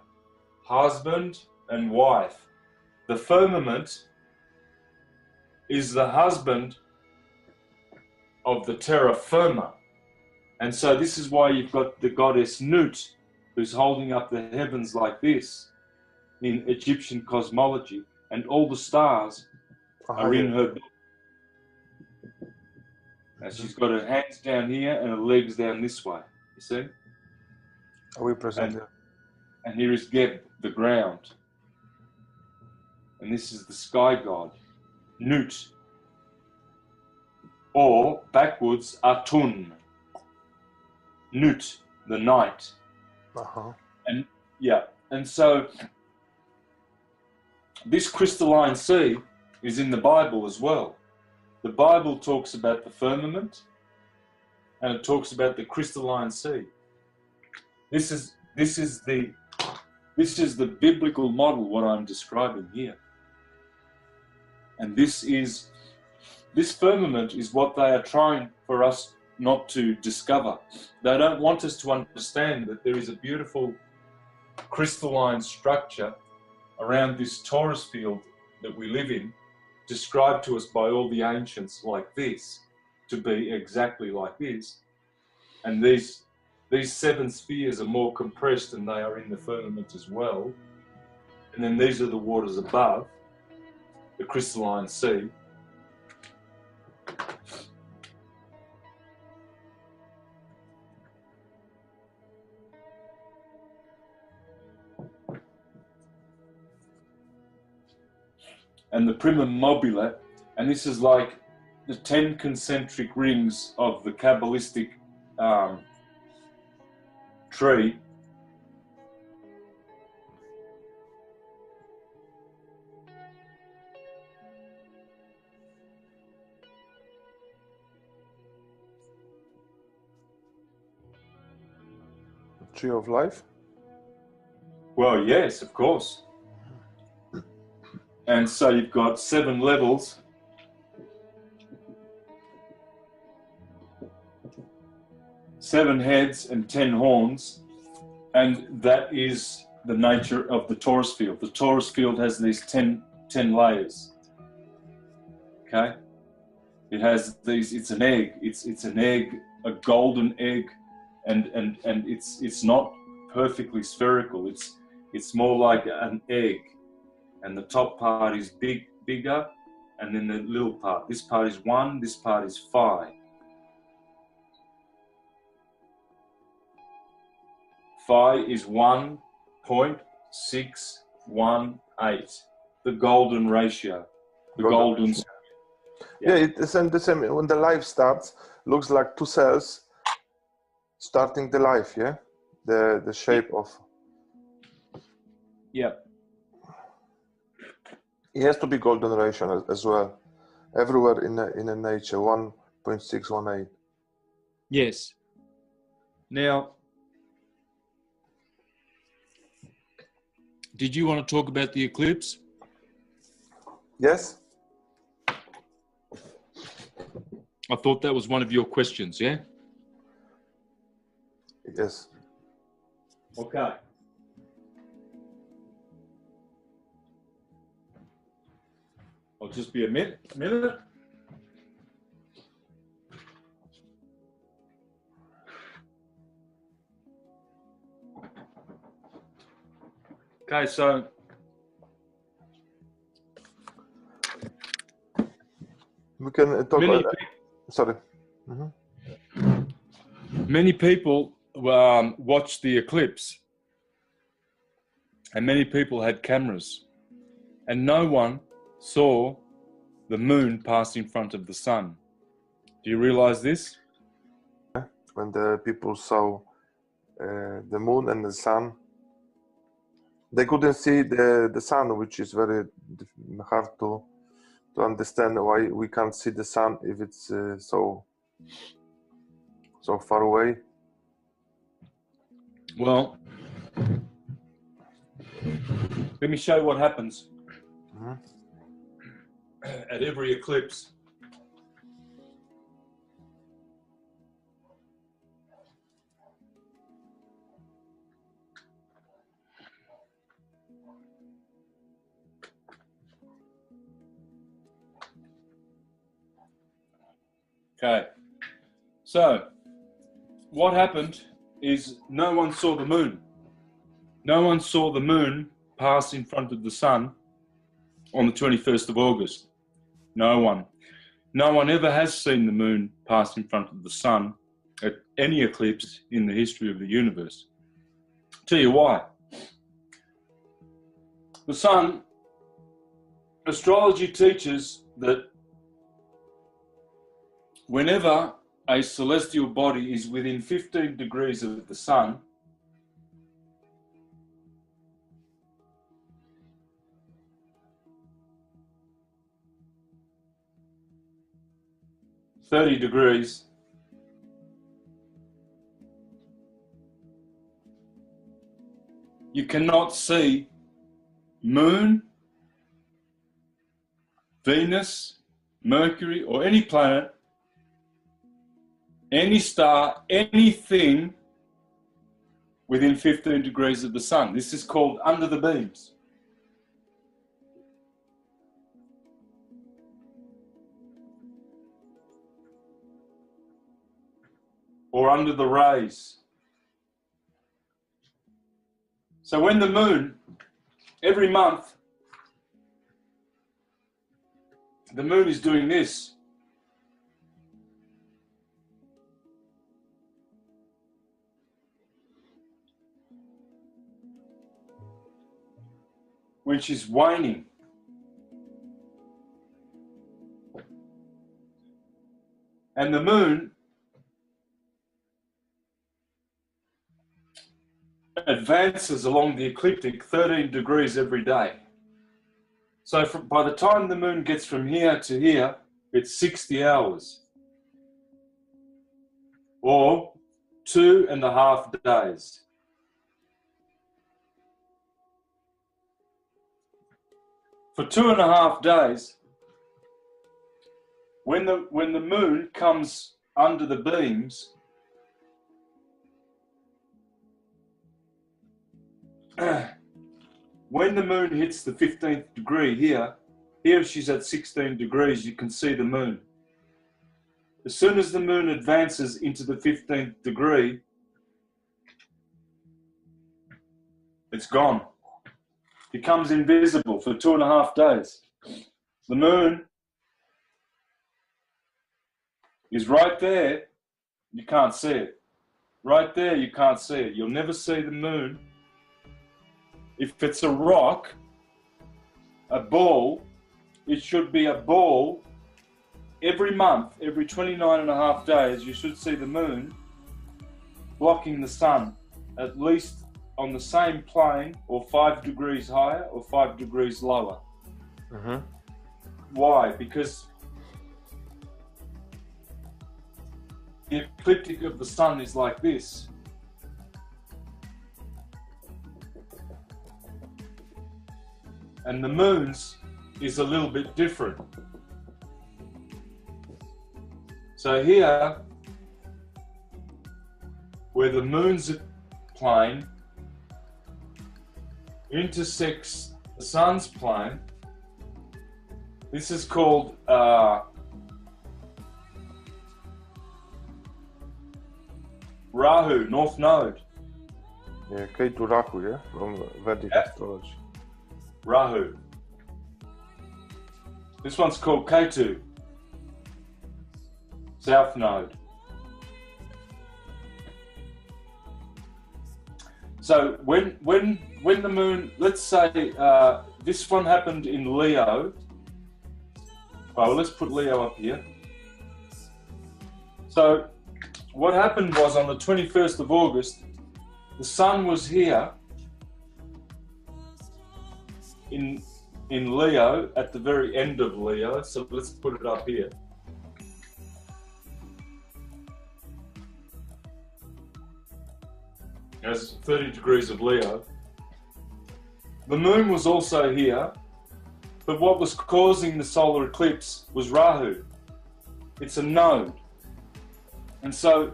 husband and wife. The firmament is the husband of the terra firma. And so this is why you've got the goddess Nut, who's holding up the heavens like this in Egyptian cosmology, and all the stars are in her. And she's got her hands down here and her legs down this way. You see? Are we present here? And here is Geb, the ground. And this is the sky god, Nut. Or, backwards, Atun. Nut, the night. Uh-huh. And, yeah, and so this crystalline sea is in the Bible as well. The Bible talks about the firmament, and it talks about the crystalline sea. This is the biblical model, what I'm describing here. And this firmament is what they are trying for us not to discover. They don't want us to understand that there is a beautiful crystalline structure around this torus field that we live in, described to us by all the ancients like this, to be exactly like this. And these 7 spheres are more compressed, and they are in the firmament as well. And then these are the waters above, the crystalline sea. And the primum mobile, and this is like the 10 concentric rings of the Kabbalistic tree. Tree of life? Well, yes, of course. And so you've got 7 levels. Seven heads and 10 horns, and that is the nature of the torus field. The torus field has these 10 layers. Okay? It has these, it's an egg, it's an egg, a golden egg, and it's not perfectly spherical. It's more like an egg. And the top part is bigger, and then the little part. This part is 1, this part is 5. 5 is 1.618. The golden ratio. The golden. Yeah, it's the same. When the life starts, looks like 2 cells starting the life. Yeah, the shape of. Yeah. It has to be golden ratio as well. Everywhere in nature, 1.618. Yes. Now, did you want to talk about the eclipse? Yes. I thought that was one of your questions, yeah? Yes. Okay. just be a minute. Okay, so we can talk. Sorry. Many people watched the eclipse, and many people had cameras, and no one saw the moon pass in front of the sun. Do you realize this? When the people saw the moon and the sun, they couldn't see the sun, which is very hard to understand why we can't see the sun if it's so far away. Well, let me show you what happens at every eclipse. Okay, so what happened is no one saw the moon. No one saw the moon pass in front of the sun on the 21st of August. No one. No one ever has seen the moon pass in front of the sun at any eclipse in the history of the universe. Tell you why. The sun, astrology teaches that whenever a celestial body is within 15 degrees of the sun, (30 degrees), you cannot see moon, Venus, Mercury, or any planet, any star, anything within 15 degrees of the sun. This is called under the beams. Or under the rays. So when the moon, every month, the moon is doing this. When she's waning. And the moon advances along the ecliptic 13 degrees every day. So by the time the moon gets from here to here, it's 60 hours. Or 2.5 days. For 2.5 days, when the moon comes under the beams, when the moon hits the 15th degree here she's at 16 degrees, you can see the moon. As soon as the moon advances into the 15th degree, it's gone. It becomes invisible for 2.5 days. The moon is right there, you can't see it. Right there, you can't see it. You'll never see the moon. If it's a rock, a ball, it should be a ball. Every month, every 29.5 days, you should see the moon blocking the sun, at least on the same plane, or 5 degrees higher or 5 degrees lower. Why? Because the ecliptic of the sun is like this. And the moon's is a little bit different. So here, where the moon's plane intersects the sun's plane, This is called Rahu, North Node. Yeah, K to Rahu, yeah, from Vedic astrology. Rahu. This one's called Ketu, South Node. So when the moon, let's say this one happened in Leo. Well, let's put Leo up here. So what happened was on the 21st of August, the sun was here in Leo at the very end of Leo. So let's put it up here. As 30 degrees of Leo. The moon was also here, but what was causing the solar eclipse was Rahu. It's a node. And so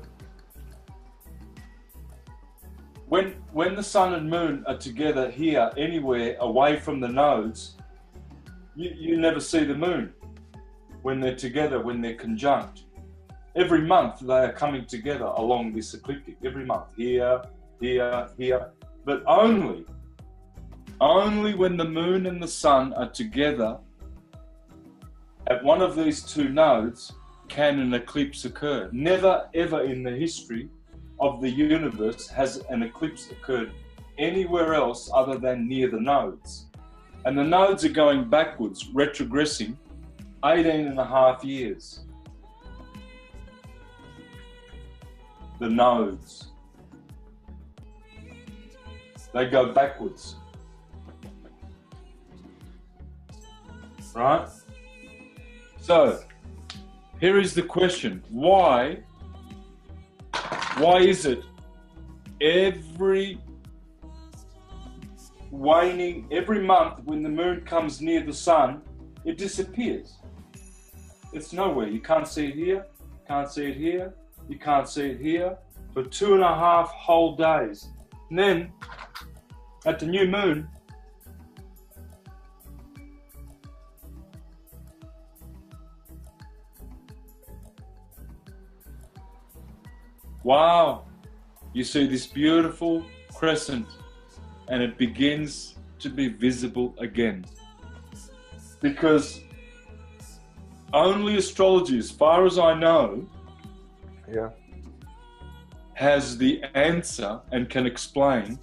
when the sun and moon are together here, anywhere away from the nodes, you never see the moon when they're together, when they're conjunct. Every month they are coming together along this ecliptic, every month, here, here, here, but only when the moon and the sun are together at one of these two nodes can an eclipse occur. Never ever in the history of the universe has an eclipse occurred anywhere else other than near the nodes. And the nodes are going backwards, retrogressing 18.5 years. The nodes. They go backwards. Right? So, here is the question. Why is it every month when the moon comes near the sun, it disappears? It's nowhere. You can't see it here, can't see it here, you can't see it here for 2.5 whole days. And then, at the new moon, wow, you see this beautiful crescent and it begins to be visible again. Because only astrology, as far as I know, Yeah. has the answer and can explain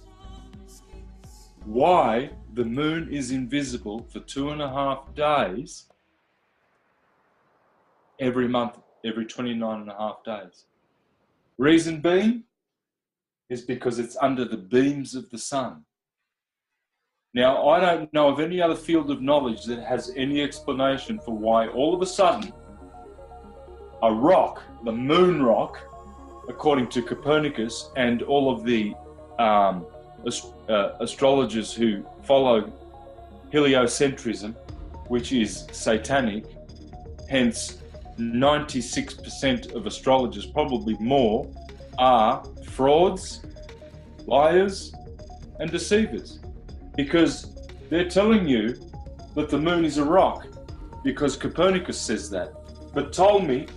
why the moon is invisible for 2.5 days every month, every 29.5 days. Reason being is because it's under the beams of the sun. Now, I don't know of any other field of knowledge that has any explanation for why all of a sudden a rock, the moon rock, according to Copernicus and all of the astrologers who follow heliocentrism, which is satanic, hence 96% of astrologers, probably more, are frauds, liars, and deceivers. Because they're telling you that the moon is a rock, because Copernicus says that. But Ptolemy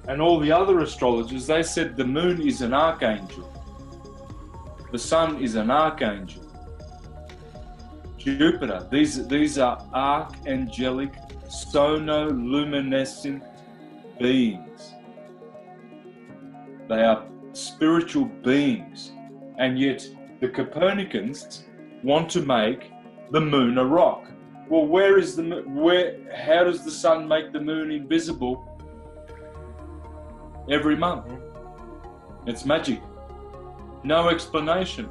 and all the other astrologers, they said the moon is an archangel. The sun is an archangel. Jupiter, these are archangelic, sonoluminescent beings. They are spiritual beings. And yet the Copernicans want to make the moon a rock. Well, where is the moon? How does the sun make the moon invisible every month? It's magic. No explanation.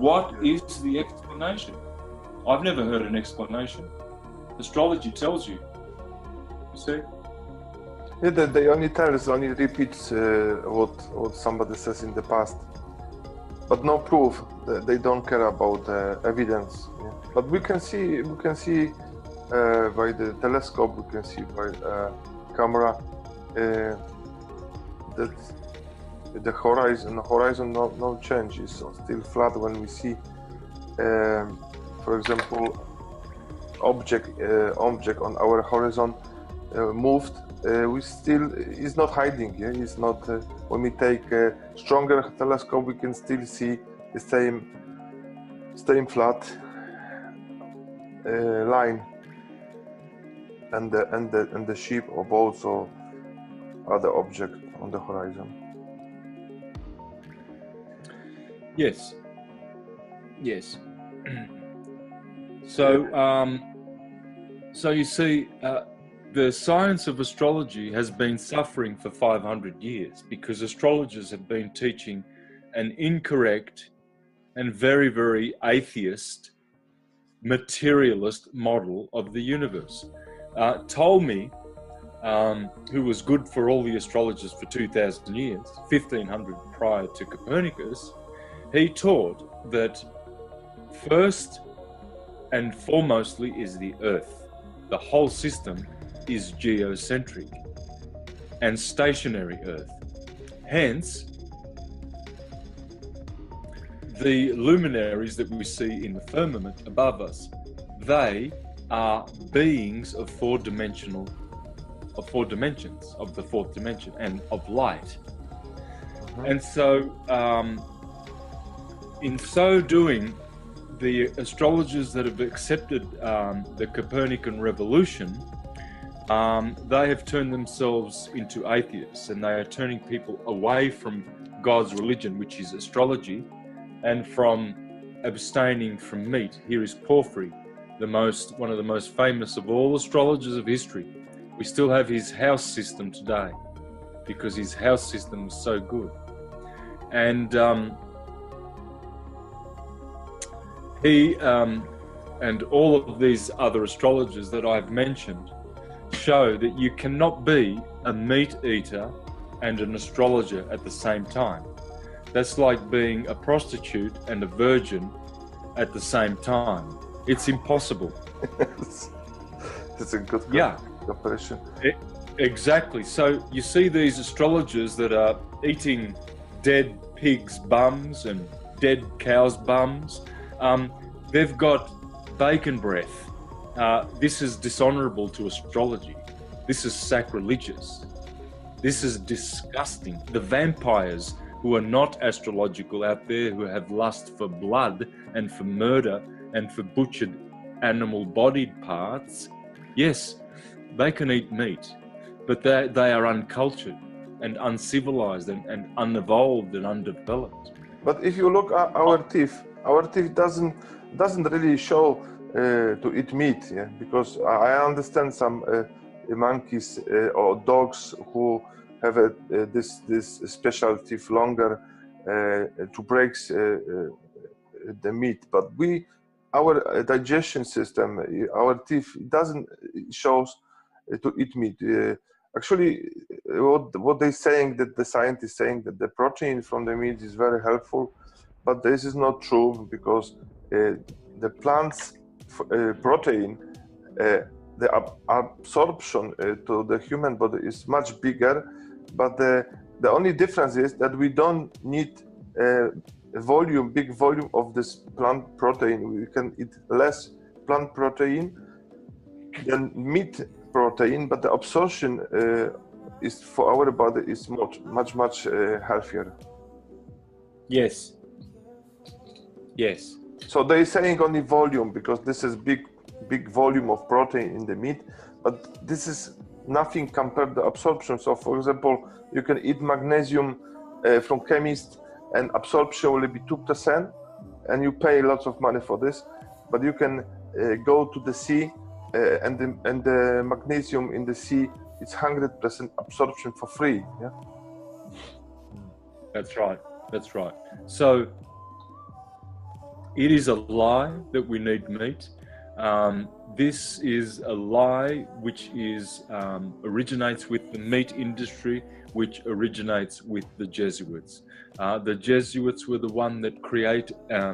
What is the explanation? I've never heard an explanation. Astrology tells you. You see? Yeah, they only repeats what somebody says in the past, but no proof. They don't care about evidence. Yeah? But we can see by the telescope, we can see by camera that the horizon no change, is still flat when we see, for example, object on our horizon moved, we still is not hiding. Yeah? It's not. When we take a stronger telescope, we can still see the same flat line, and the ship or boats or other object on the horizon. Yes. Yes. So you see, the science of astrology has been suffering for 500 years because astrologers have been teaching an incorrect and very, very atheist, materialist model of the universe. Ptolemy, who was good for all the astrologers for 2,000 years, 1,500 prior to Copernicus, he taught that first and foremostly is the Earth. The whole system is geocentric and stationary Earth. Hence, the luminaries that we see in the firmament above us, they are beings of four dimensions, of the fourth dimension, and of light. And so, in so doing, the astrologers that have accepted the Copernican revolution, they have turned themselves into atheists, and they are turning people away from God's religion, which is astrology, and from abstaining from meat. Here is Porphyry, one of the most famous of all astrologers of history. We still have his house system today because his house system was so good. And he and all of these other astrologers that I've mentioned show that you cannot be a meat eater and an astrologer at the same time. That's like being a prostitute and a virgin at the same time. It's impossible. It's a good comparison. Exactly. So you see these astrologers that are eating dead pigs' bums and dead cows' bums. They've got bacon breath. This is dishonorable to astrology. This is sacrilegious. This is disgusting. The vampires who are not astrological out there, who have lust for blood and for murder and for butchered animal-bodied parts, yes, they can eat meat, but they are uncultured and uncivilized and unevolved and undeveloped. But if you look at our teeth doesn't really show to eat meat, yeah? Because I understand some monkeys or dogs who have this special teeth longer to break the meat, but our digestion system, our teeth doesn't shows to eat meat. Actually, what they're saying, that the scientists saying that the protein from the meat is very helpful, but this is not true because the plant's protein, the absorption to the human body is much bigger, but the only difference is that we don't need big volume of this plant protein. We can eat less plant protein than meat protein, but the absorption is for our body is much healthier. Yes. So they're saying only volume because this is big volume of protein in the meat, but this is nothing compared to absorption. So for example, you can eat magnesium from chemist and absorption will be 2%, and you pay lots of money for this, but you can go to the sea and the magnesium in the sea, it's 100% absorption for free. Yeah. That's right. So it is a lie that we need meat. This is a lie which originates with the meat industry, which originates with the Jesuits. The Jesuits were the one that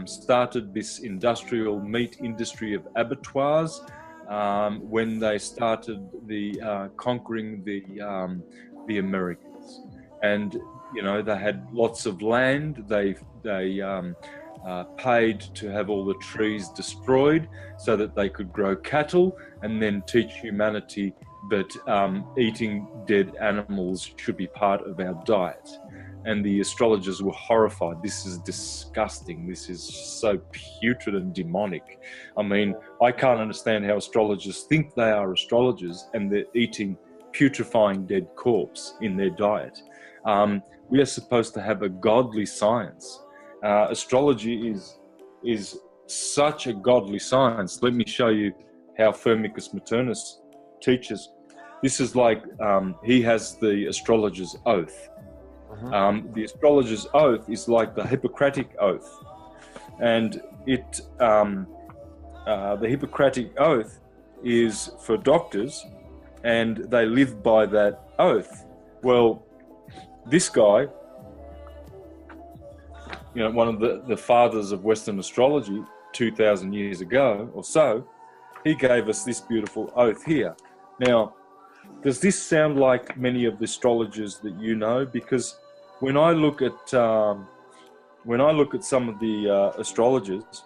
started this industrial meat industry of abattoirs when they started conquering the Americas. And you know, they had lots of land. They paid to have all the trees destroyed so that they could grow cattle, and then teach humanity that eating dead animals should be part of our diet. And the astrologers were horrified. This is disgusting. This is so putrid and demonic. I mean, I can't understand how astrologers think they are astrologers and they're eating putrefying dead corpse in their diet. We are supposed to have a godly science. Astrology is such a godly science. Let me show you how Firmicus Maternus teaches. This is like, he has the astrologer's oath. The astrologer's oath is like the Hippocratic oath, and the Hippocratic oath is for doctors, and they live by that oath. Well, this guy, you know, one of the fathers of Western astrology 2,000 years ago or so, he gave us this beautiful oath here. Now, does this sound like many of the astrologers that you know? Because when I look at some of the astrologers,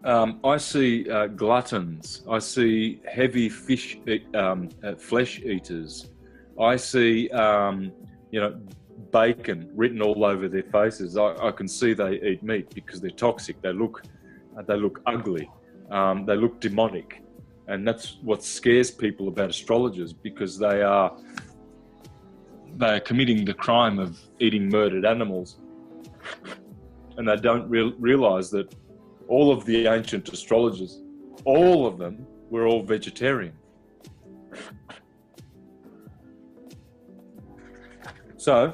I see gluttons. I see heavy flesh eaters. I see bacon written all over their faces. I can see they eat meat because they're toxic. They look ugly. They look demonic, and that's what scares people about astrologers, because they are committing the crime of eating murdered animals, and they don't realize that all of the ancient astrologers, all of them, were all vegetarian. So,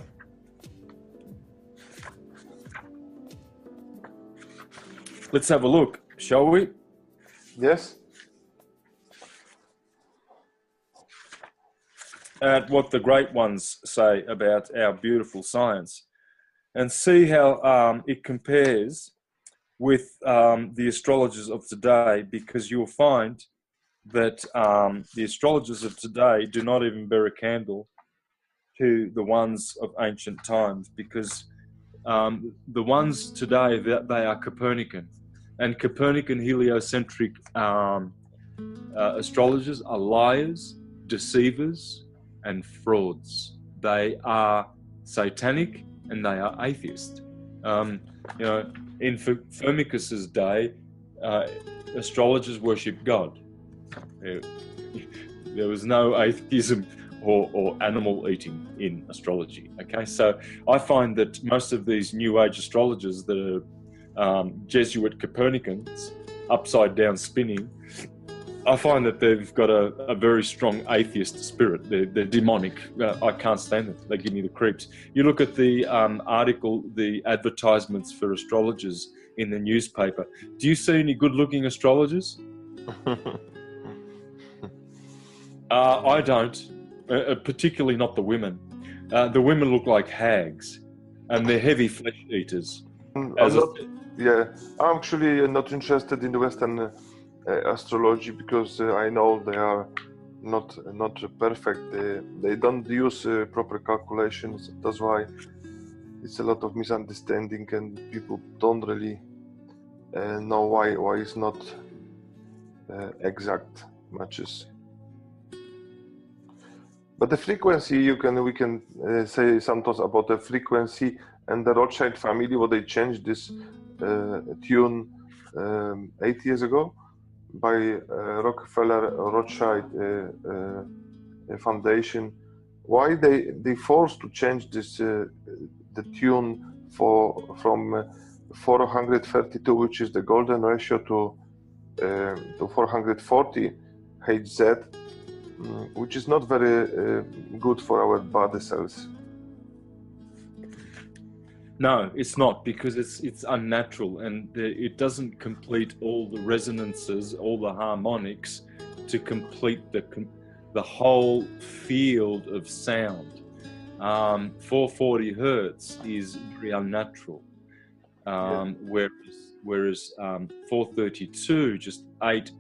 let's have a look, shall we? Yes. At what the great ones say about our beautiful science, and see how it compares with the astrologers of today, because you'll find that the astrologers of today do not even bear a candle to the ones of ancient times, because the ones today, they are Copernican, and Copernican heliocentric astrologers are liars, deceivers, and frauds. They are satanic and they are atheist. In Firmicus's day, astrologers worshipped God. There was no atheism or animal eating in astrology. Okay, so I find that most of these New Age astrologers that are Jesuit Copernicans, upside down spinning, I find that they've got a very strong atheist spirit. They're demonic. I can't stand it. They give me the creeps. You look at the article, the advertisements for astrologers in the newspaper. Do you see any good-looking astrologers? I don't, particularly not the women. The women look like hags, and they're heavy flesh eaters. I'm actually not interested in the Western astrology, because I know they are not perfect. They don't use proper calculations. That's why it's a lot of misunderstanding, and people don't really know why it's not exact matches. But the frequency, we can say some thoughts about the frequency and the Rothschild family. What they changed this tune 8 years ago by Rockefeller Rothschild Foundation. Why they forced to change this the tune from 432, which is the golden ratio, to 440 Hz, which is not very good for our body cells. No, it's not, because it's unnatural, and it doesn't complete all the resonances, all the harmonics to complete the whole field of sound. 440 hertz is very unnatural, whereas 432, just 8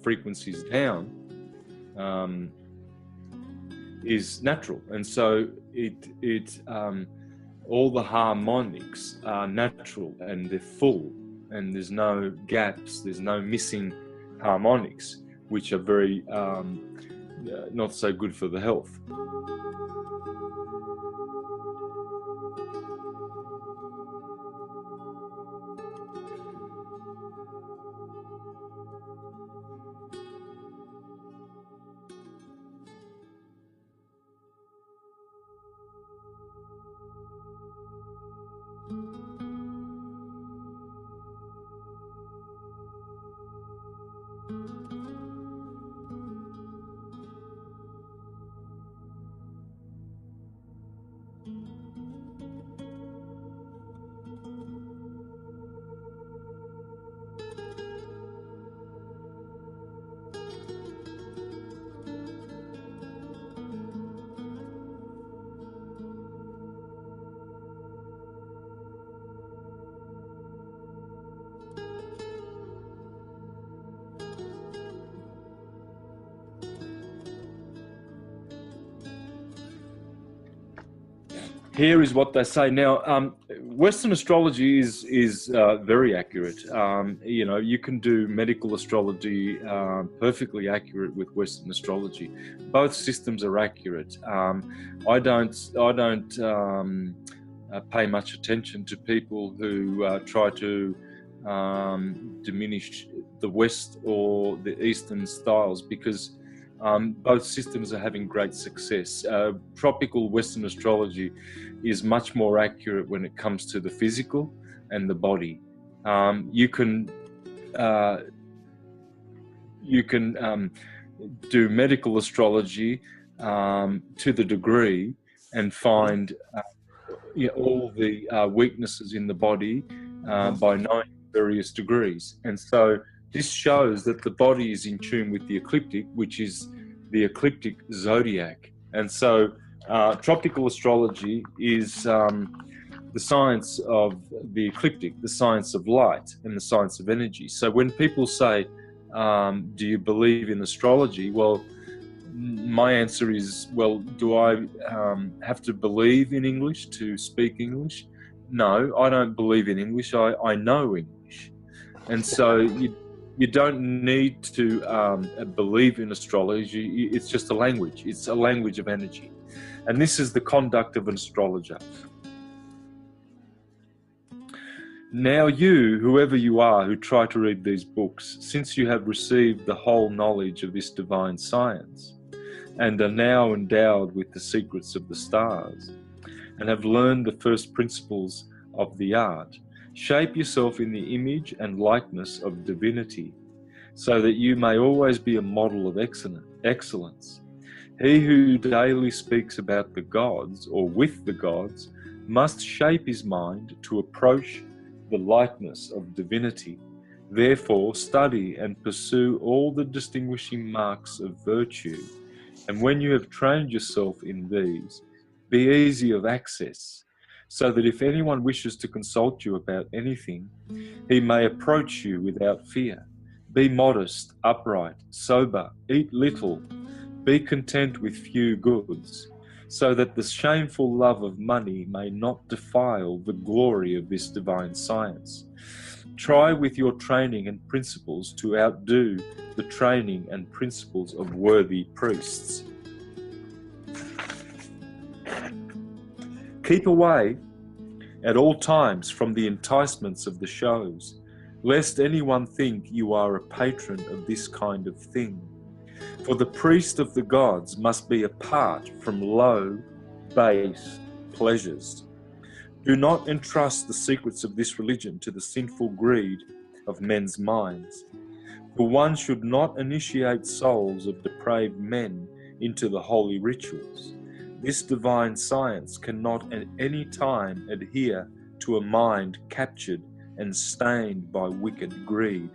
frequencies down, is natural, and so all the harmonics are natural and they're full, and there's no gaps, there's no missing harmonics, which are very not so good for the health. Here is what they say now. Western astrology is very accurate. You know, you can do medical astrology perfectly accurate with Western astrology. Both systems are accurate. I don't pay much attention to people who try to diminish the West or the Eastern styles, because both systems are having great success. Tropical Western astrology is much more accurate when it comes to the physical and the body. You can do medical astrology to the degree and find all the weaknesses in the body by knowing various degrees. And so this shows that the body is in tune with the ecliptic, which is the ecliptic zodiac. And so tropical astrology is the science of the ecliptic, the science of light, and the science of energy. So when people say, do you believe in astrology? Well, my answer is, well, do I have to believe in English to speak English? No, I don't believe in English. I know English. And so you don't need to believe in astrology. It's just a language. It's a language of energy. And this is the conduct of an astrologer. Now you, whoever you are, who try to read these books, since you have received the whole knowledge of this divine science, and are now endowed with the secrets of the stars, and have learned the first principles of the art, shape yourself in the image and likeness of divinity, so that you may always be a model of excellence. He who daily speaks about the gods, or with the gods, must shape his mind to approach the likeness of divinity. Therefore, study and pursue all the distinguishing marks of virtue, and when you have trained yourself in these, be easy of access, so that if anyone wishes to consult you about anything, he may approach you without fear. Be modest, upright, sober, eat little, be content with few goods, so that the shameful love of money may not defile the glory of this divine science. Try with your training and principles to outdo the training and principles of worthy priests. Keep away at all times from the enticements of the shows, lest anyone think you are a patron of this kind of thing. For the priest of the gods must be apart from low, base pleasures. Do not entrust the secrets of this religion to the sinful greed of men's minds. For one should not initiate souls of depraved men into the holy rituals. This divine science cannot at any time adhere to a mind captured and stained by wicked greed,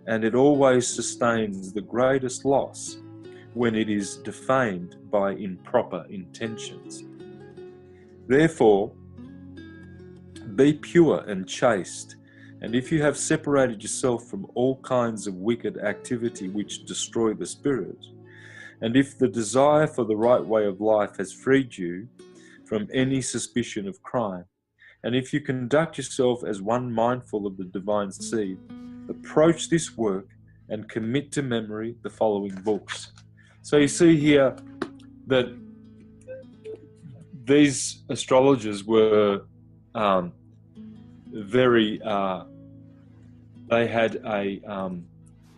and it always sustains the greatest loss when it is defamed by improper intentions. Therefore, be pure and chaste, and if you have separated yourself from all kinds of wicked activity which destroy the spirit, and if the desire for the right way of life has freed you from any suspicion of crime, and if you conduct yourself as one mindful of the divine seed, approach this work and commit to memory the following books. So you see here that these astrologers were they had a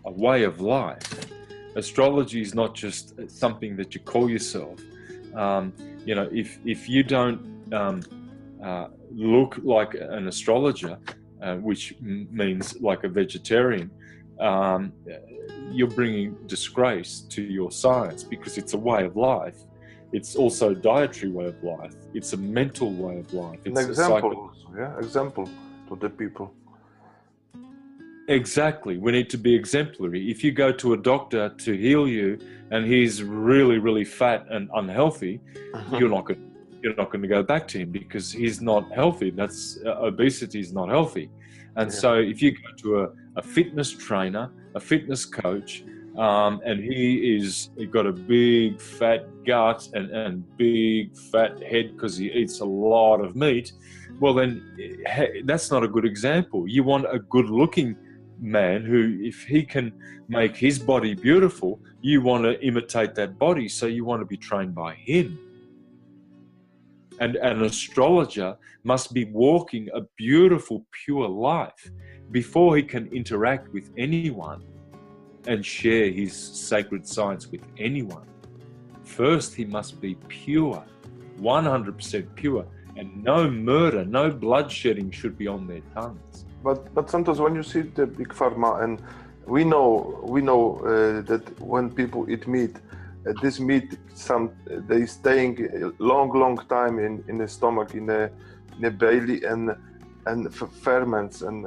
way of life. Astrology is not just something that you call yourself. You know, if you don't look like an astrologer, which means like a vegetarian, you're bringing disgrace to your science, because it's a way of life. It's also a dietary way of life. It's a mental way of life. It's an example, example to the people. Exactly. We need to be exemplary. If you go to a doctor to heal you and he's really, really fat and unhealthy, you're not going to go back to him because he's not healthy. That's obesity is not healthy. And so if you go to a fitness trainer, a fitness coach, and he got a big fat gut and big fat head because he eats a lot of meat, well then that's not a good example. You want a good looking man who, if he can make his body beautiful, you want to imitate that body, so you want to be trained by him. And an astrologer must be walking a beautiful, pure life before he can interact with anyone and share his sacred science with anyone. First, he must be pure, 100% pure, and no murder, no bloodshedding should be on their tongues. But sometimes when you see the big pharma, and we know that when people eat meat, this meat they staying a long time in the stomach, in the belly, and ferments and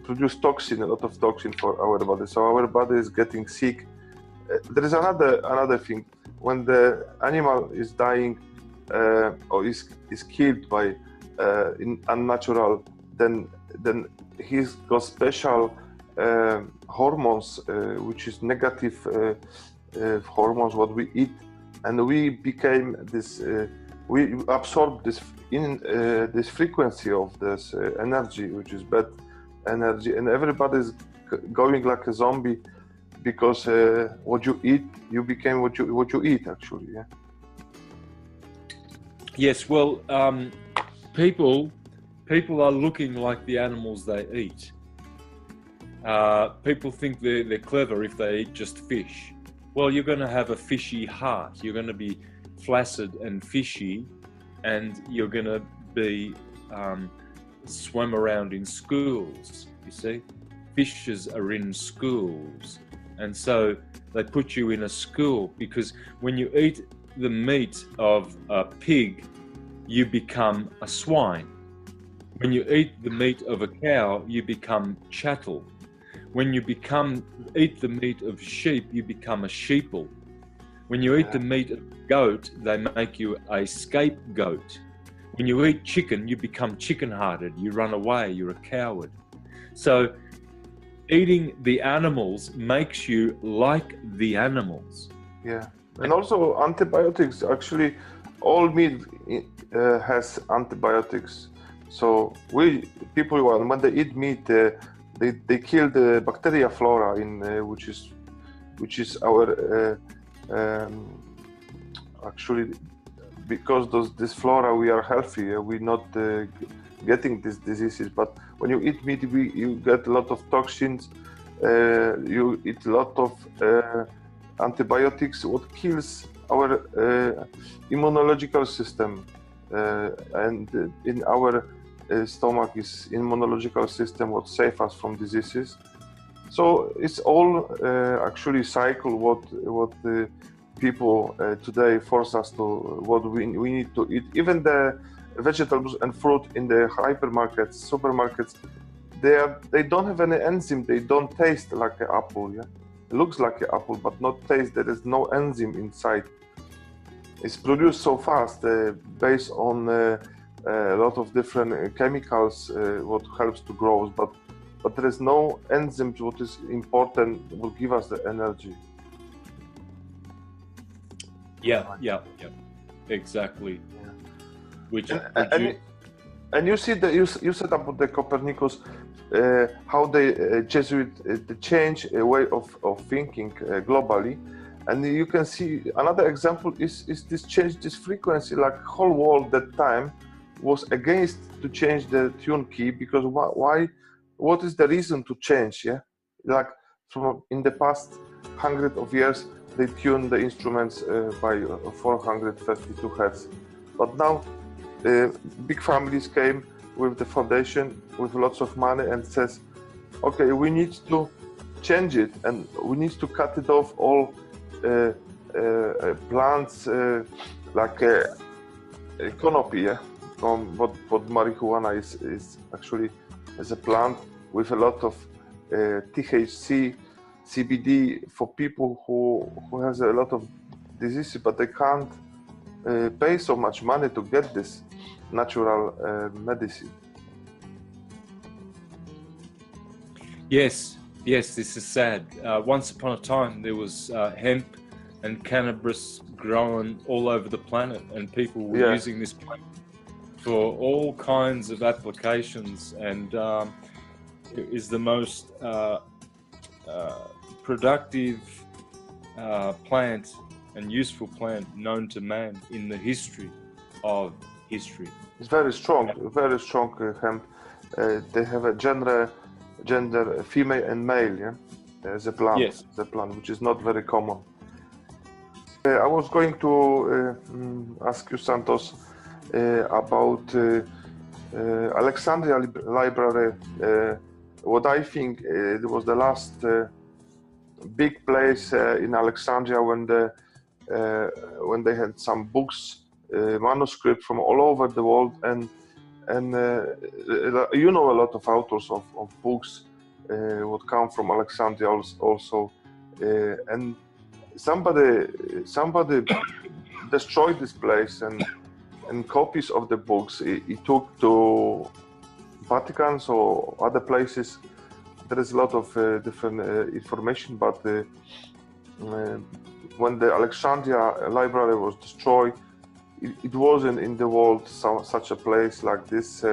produce toxin, a lot of toxin for our body. So our body is getting sick. There is another thing. When the animal is dying or is killed by unnatural, then he's got special hormones, which is negative hormones what we eat, and we became this. We absorb this this frequency of this energy, which is bad energy, and everybody's going like a zombie because what you eat, you became what you eat actually. Yeah. Yes. Well, people are looking like the animals they eat. People think they're clever if they eat just fish. Well, you're going to have a fishy heart. You're going to be flaccid and fishy, and you're going to be swim around in schools. You see, fishes are in schools, and so they put you in a school, because when you eat the meat of a pig, you become a swine. When you eat the meat of a cow, you become chattel. When you eat the meat of sheep, you become a sheeple. When you eat the meat of goat, they make you a scapegoat. When you eat chicken, you become chicken-hearted. You run away. You're a coward. So eating the animals makes you like the animals. Yeah, and also antibiotics. Actually, all meat has antibiotics. So people when they eat meat, they kill the bacteria flora which is our actually, because this flora we are healthy, we're not getting these diseases. But when you eat meat, you get a lot of toxins. You eat a lot of antibiotics, what kills our immunological system, and in our stomach is immunological system what save us from diseases. So it's all actually cycle what the people today force us to, what we need to eat. Even the vegetables and fruit in the hypermarkets, supermarkets, they don't have any enzyme. They don't taste like an apple. Yeah, it looks like an apple, but not taste. There is no enzyme inside. It's produced so fast based on a lot of different chemicals what helps to grow, but there is no enzyme what is important, will give us the energy. Yeah. Exactly. Yeah. Which And you see that you said about the Copernicus, how the Jesuit they change a way of thinking globally, and you can see another example is this change, this frequency. Like whole world that time was against to change the tune key, because why? What is the reason to change? Yeah, like from in the past hundred of years they tuned the instruments by 432 hertz, but now big families came with the foundation with lots of money and says, okay, we need to change it and we need to cut it off all plants like canopy, yeah? From what marijuana is actually as a plant with a lot of THC, CBD for people who has a lot of diseases, but they can't pay so much money to get this natural medicine. Yes, this is sad. Once upon a time, there was hemp and cannabis growing all over the planet, and people were using this plant for all kinds of applications, and it is the most productive plant and useful plant known to man in the history of history. It's very strong hemp. They have a gender female and male, yeah, as a plant. Yes. The plant, which is not very common. I was going to ask you, Santos, about Alexandria Library. What I think it was the last big place in Alexandria when they had some books, manuscript from all over the world, and you know a lot of authors of books would come from Alexandria also, and somebody destroyed this place, and copies of the books he took to Vaticans or other places. There is a lot of different information, but when the Alexandria Library was destroyed, it wasn't in the world such a place like this,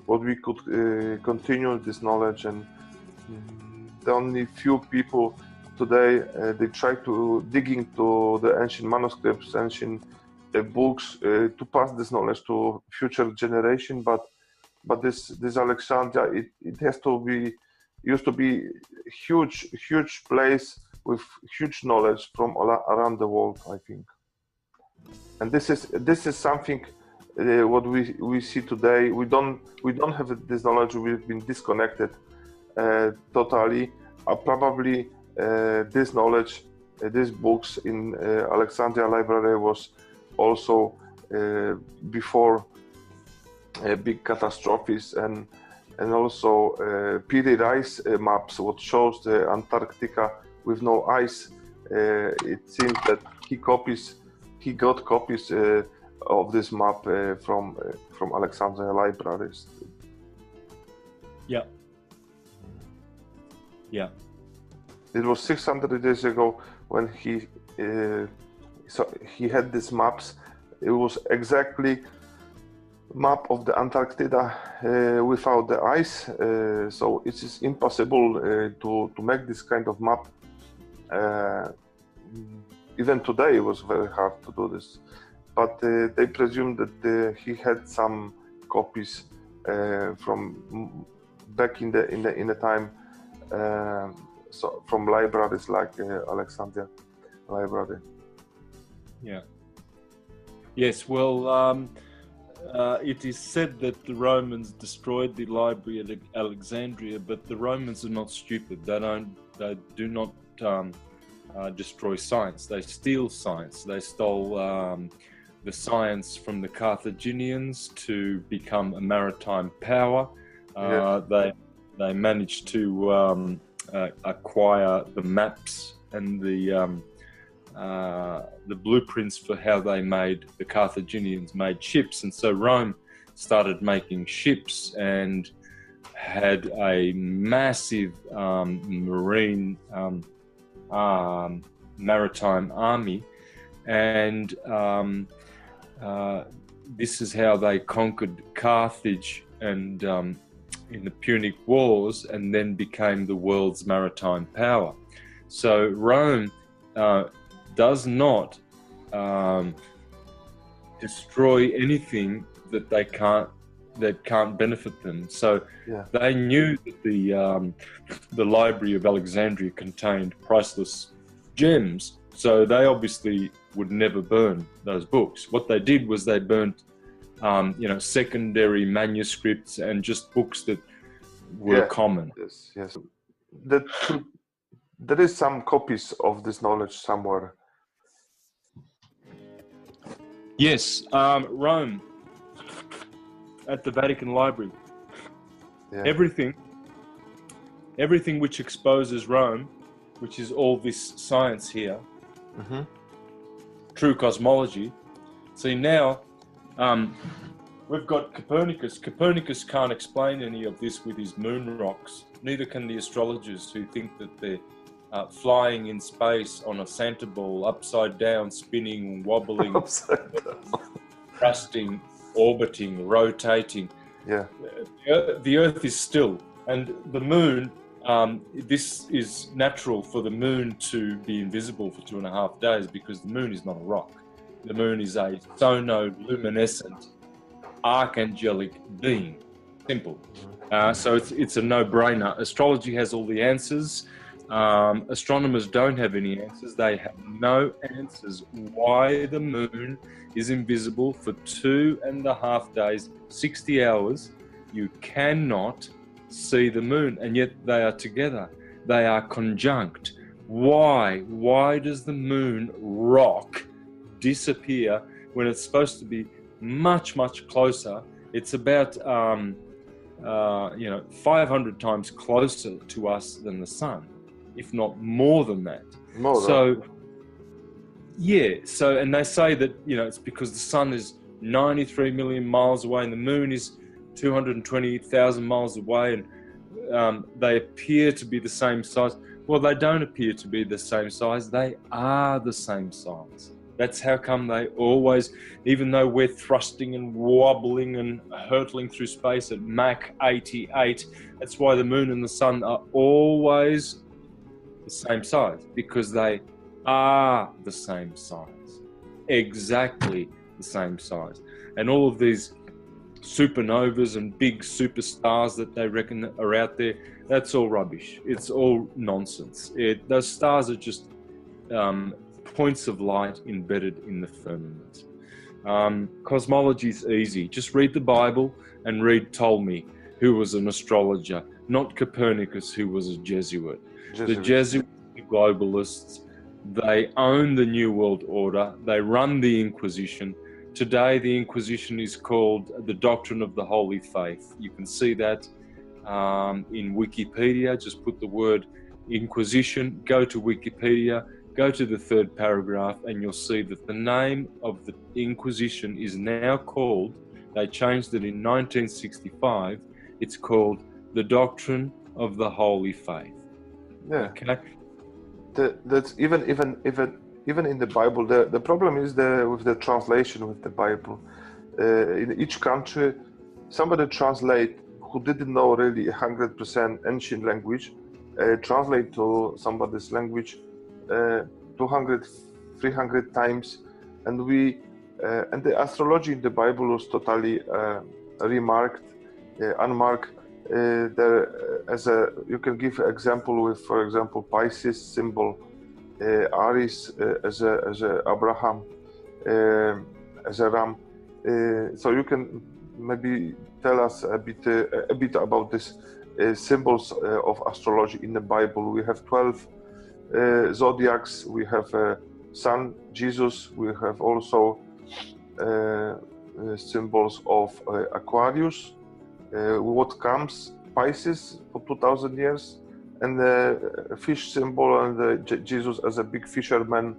what we could continue this knowledge. And the only few people today, they try to dig into the ancient manuscripts, ancient books, to pass this knowledge to future generation. But this Alexandria, it has to be, used to be huge place with huge knowledge from all around the world, I think. And this is something what we see today. We don't have this knowledge. We've been disconnected totally. Probably this knowledge, these books in Alexandria Library was also before big catastrophes, and also Piri Rice maps, what shows the Antarctica with no ice. It seems that he got copies of this map from Alexandria libraries. Yeah. It was 600 years ago when he had these maps. It was exactly map of the Antarctica without the ice. So it is impossible to make this kind of map. Even today, it was very hard to do this. But they presume that he had some copies from back in the time. So from libraries like Alexandria Library. Yeah. Yes. Well, it is said that the Romans destroyed the library at Alexandria, but the Romans are not stupid. They do not destroy science. They steal science. They stole the science from the Carthaginians to become a maritime power. They managed to acquire the maps and the blueprints for how the Carthaginians made ships, and so Rome started making ships and had a massive maritime army, and this is how they conquered Carthage and in the Punic Wars, and then became the world's maritime power. So Rome does not destroy anything that can't benefit them. So they knew that the Library of Alexandria contained priceless gems, so they obviously would never burn those books. What they did was they burnt secondary manuscripts and just books that were common. Yes. There is some copies of this knowledge somewhere. Yes, Rome, at the Vatican Library. Everything which exposes Rome, which is all this science here, true cosmology. See, now we've got Copernicus. Copernicus can't explain any of this with his moon rocks. Neither can the astrologers who think that they're flying in space on a Santa ball, upside down, spinning, wobbling, thrusting, orbiting, rotating. The Earth is still, and the moon, this is natural for the moon to be invisible for 2.5 days, because the moon is not a rock. The moon is a sonoluminescent archangelic being. Simple. So it's a no-brainer. Astrology has all the answers. Astronomers don't have any answers. They have no answers why the moon is invisible for 2.5 days, 60 hours. You cannot see the moon, and yet they are together. They are conjunct. Why? Why does the moon rock, disappear, when it's supposed to be much, much closer? It's about 500 times closer to us than the sun, if not more than that. And they say that it's because the sun is 93 million miles away and the moon is 220,000 miles away, and they appear to be the same size. Well, they don't appear to be the same size. They are the same size. That's how come they always, even though we're thrusting and wobbling and hurtling through space at Mach 88, that's why the moon and the sun are always the same size, because they are the same size, exactly the same size. And all of these supernovas and big superstars that they reckon are out there, that's all rubbish. It's all nonsense. Those stars are just points of light embedded in the firmament. Cosmology is easy. Just read the Bible and read Ptolemy, who was an astrologer, not Copernicus, who was a Jesuit. The Jesuits, the globalists, they own the New World Order. They run the Inquisition. Today, the Inquisition is called the Doctrine of the Holy Faith. You can see that in Wikipedia. Just put the word Inquisition, go to Wikipedia, go to the 3rd paragraph, and you'll see that the name of the Inquisition is now called, they changed it in 1965, it's called the Doctrine of the Holy Faith. Okay? That's even in the Bible. The problem is with the translation with the Bible. In each country, somebody translate who didn't know really 100% ancient language, translate to somebody's language 200, 300 times, and the astrology in the Bible was totally unmarked. You can give example with, for example, Pisces symbol, Aries as a Abraham, as a ram. So you can maybe tell us a bit about this symbols of astrology in the Bible. We have 12 zodiacs. We have Sun, Jesus. We have also symbols of Aquarius. What comes, Pisces for 2,000 years, and the fish symbol, and Jesus as a big fisherman,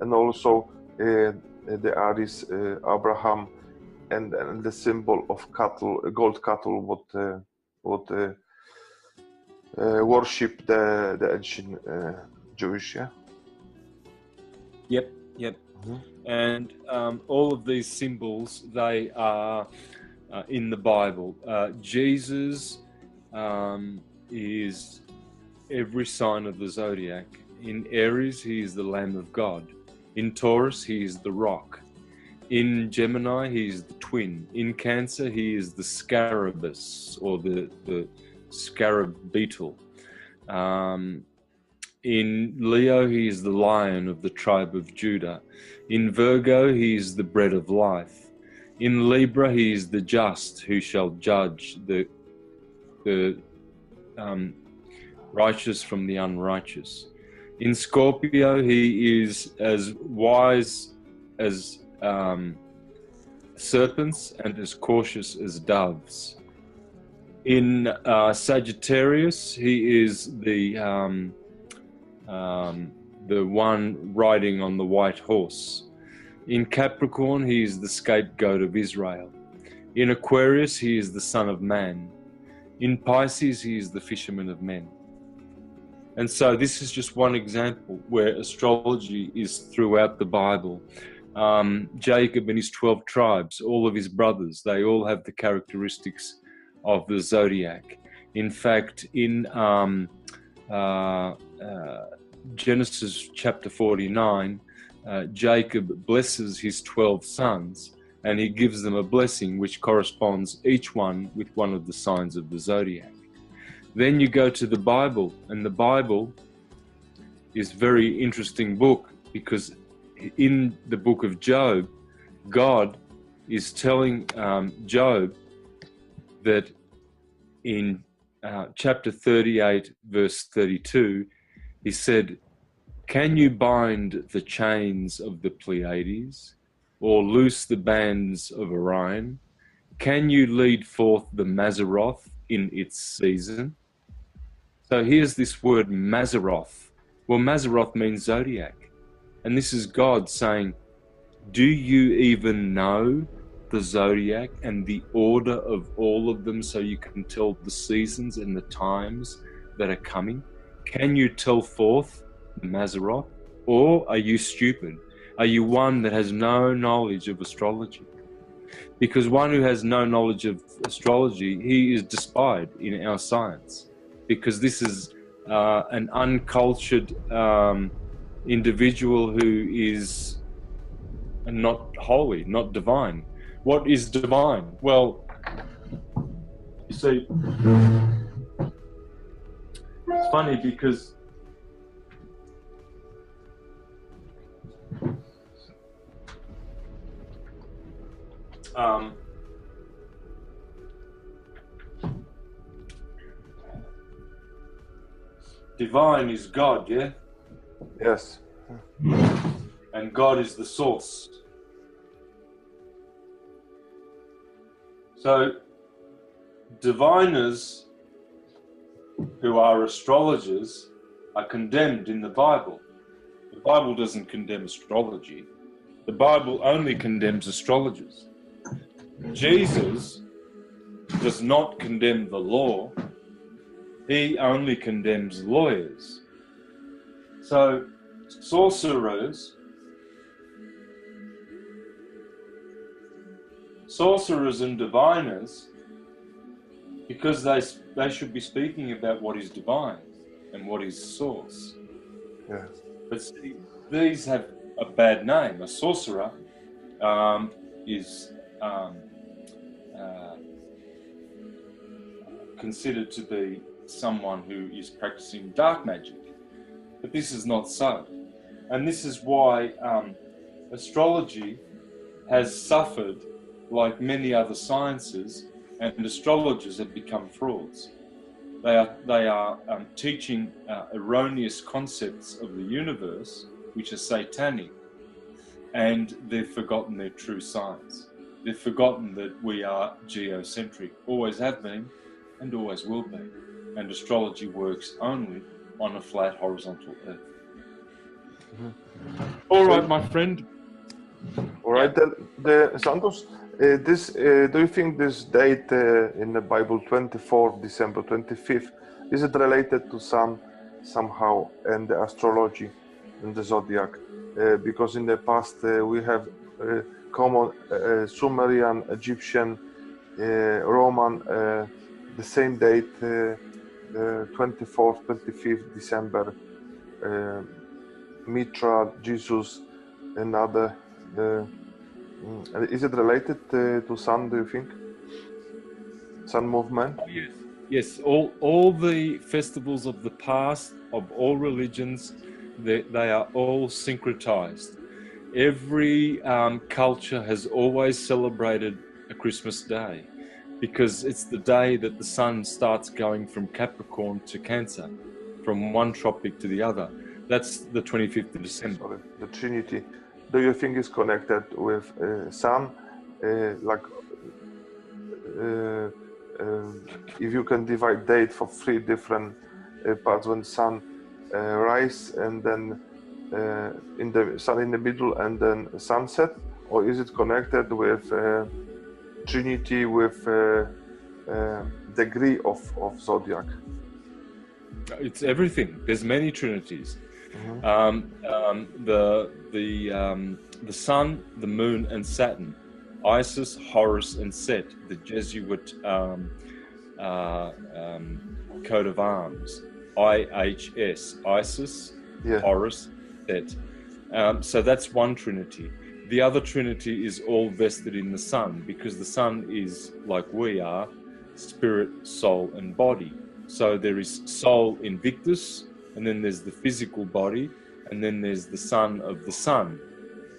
and also the Aries, Abraham, and the symbol of cattle, gold cattle, what worship the ancient Jewish. Yep. And all of these symbols, they are in the Bible. Jesus is every sign of the zodiac. In Aries, he is the Lamb of God. In Taurus, he is the rock. In Gemini, he is the twin. In Cancer, he is the scarabus, or the scarab beetle. In Leo, he is the lion of the tribe of Judah. In Virgo, he is the bread of life. In Libra, he is the just, who shall judge the righteous from the unrighteous. In Scorpio, he is as wise as serpents and as cautious as doves. In Sagittarius, he is the one riding on the white horse. In Capricorn, he is the scapegoat of Israel. In Aquarius, he is the Son of Man. In Pisces, he is the fisherman of men. And so this is just one example where astrology is throughout the Bible. Jacob and his 12 tribes, all of his brothers, they all have the characteristics of the zodiac. In fact, in Genesis chapter 49, Jacob blesses his 12 sons, and he gives them a blessing which corresponds each one with one of the signs of the zodiac. Then you go to the Bible, and the Bible is a very interesting book, because in the book of Job, God is telling Job that in chapter 38, verse 32, he said, "Can you bind the chains of the Pleiades, or loose the bands of Orion? Can you lead forth the Mazzaroth in its season?" So here's this word Mazzaroth. Well, Mazzaroth means zodiac. And this is God saying, do you even know the zodiac and the order of all of them, so you can tell the seasons and the times that are coming? Can you tell forth the Mazzaroth? Or are you stupid? Are you one that has no knowledge of astrology? Because one who has no knowledge of astrology, he is despised in our science, because this is an uncultured individual who is not holy, not divine. What is divine? Well, you see, it's funny because divine is God, yeah? Yes. And God is the source. So, diviners who are astrologers are condemned in the Bible. The Bible doesn't condemn astrology. The Bible only condemns astrologers. Jesus does not condemn the law. He only condemns lawyers. So, sorcerers and diviners, because they should be speaking about what is divine and what is source. Yes. But see, these have a bad name. A sorcerer is considered to be someone who is practicing dark magic. But this is not so. And this is why astrology has suffered like many other sciences, and astrologers have become frauds. They are teaching erroneous concepts of the universe, which are satanic, and they've forgotten their true science. They've forgotten that we are geocentric, always have been, and always will be. And astrology works only on a flat horizontal earth. All right, my friend. All right, the Santos. Do you think this date in the Bible, 24th December 25th, is it related to somehow in the astrology in the zodiac, because in the past we have common Sumerian, Egyptian, Roman, the same date, 24th, 25th December, Mitra, Jesus, and other. Is it related to sun, do you think? Sun movement? Yes. Yes, all the festivals of the past, of all religions, they are all syncretized. Every culture has always celebrated a Christmas day because it's the day that the sun starts going from Capricorn to Cancer, from one tropic to the other. That's the 25th of December. Sorry, the Trinity. Do you think is connected with sun? If you can divide date for 3 different parts, when sun rise and then in the sun in the middle and then sunset, or is it connected with Trinity, with degree of zodiac? It's everything. There's many trinities. The sun, the moon, and Saturn, Isis, Horus, and Set, the Jesuit coat of arms, IHS, Isis, Horus, Set. So that's one trinity. The other trinity is all vested in the sun, because the sun is, like we are, spirit, soul, and body. So there is soul Invictus, and then there's the physical body, and then there's the son of the sun,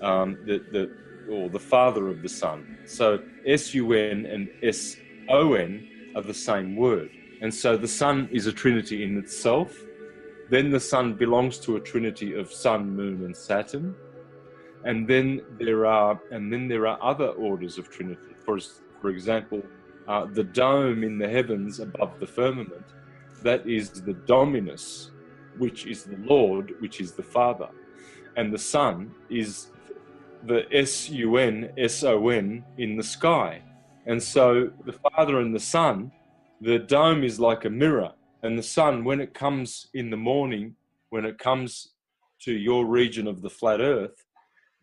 or the father of the sun. So S-U-N and S-O-N are the same word. And so the sun is a trinity in itself. Then the sun belongs to a trinity of sun, moon, and Saturn. And then there are other orders of trinity. For example, the dome in the heavens above the firmament, that is the Dominus, which is the Lord, which is the Father. And the sun is the S-U-N, S-O-N in the sky. And so the Father and the Son, the dome is like a mirror. And the sun, when it comes in the morning, when it comes to your region of the flat earth,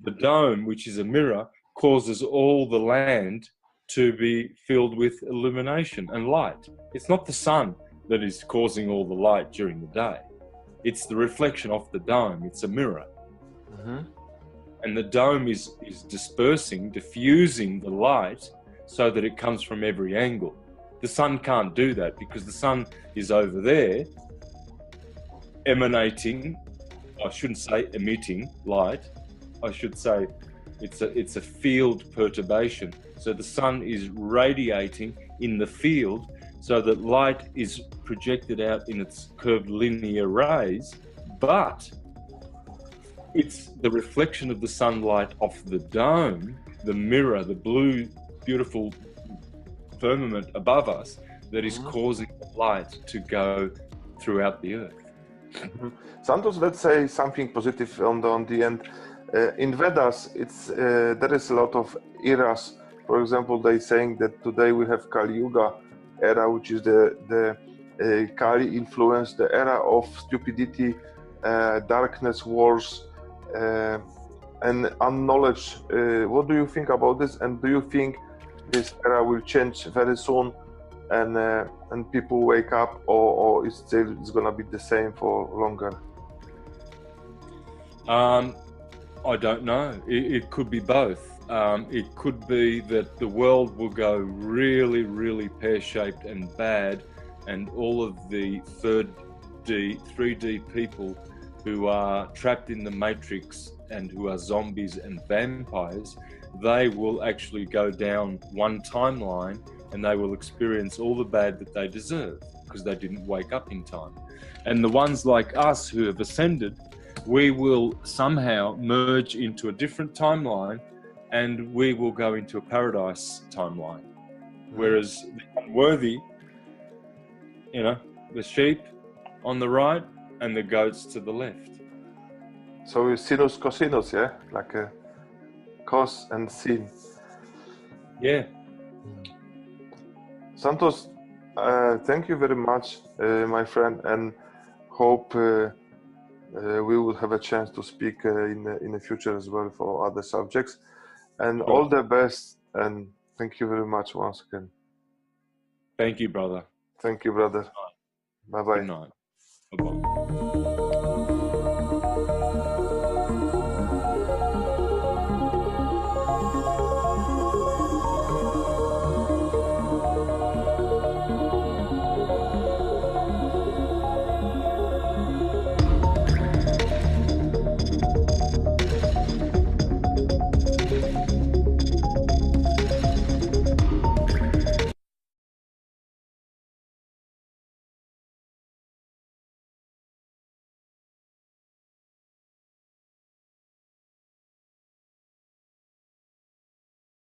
the dome, which is a mirror, causes all the land to be filled with illumination and light. It's not the sun that is causing all the light during the day. It's the reflection off the dome. It's a mirror. And the dome is dispersing, diffusing the light so that it comes from every angle. The sun can't do that because the sun is over there emanating, I shouldn't say emitting light, I should say it's a field perturbation. So the sun is radiating in the field so that light is projected out in its curved linear rays, but it's the reflection of the sunlight off the dome, the mirror, the blue, beautiful firmament above us that is causing the light to go throughout the earth. Santos, let's say something positive on the end. In Vedas, there is a lot of eras. For example, they saying that today we have Kali Yuga era, which is the Kali influence, the era of stupidity, darkness, wars, and unknowledge. What do you think about this? And do you think this era will change very soon, and people wake up, or it's gonna be the same for longer? I don't know. It could be both. It could be that the world will go really, really pear-shaped and bad, and all of the 3D people who are trapped in the matrix and who are zombies and vampires, they will actually go down one timeline and they will experience all the bad that they deserve because they didn't wake up in time. And the ones like us who have ascended, we will somehow merge into a different timeline and we will go into a paradise timeline. Whereas the unworthy, the sheep on the right and the goats to the left. So it's sinus cosinus, yeah? Like a cos and sin. Yeah. Santos, thank you very much, my friend, and hope we will will have a chance to speak in the future as well for other subjects. And Sure. all the best, and thank you very much once again. Thank you, brother. Thank you, brother. Bye-bye. Good night. Bye-bye.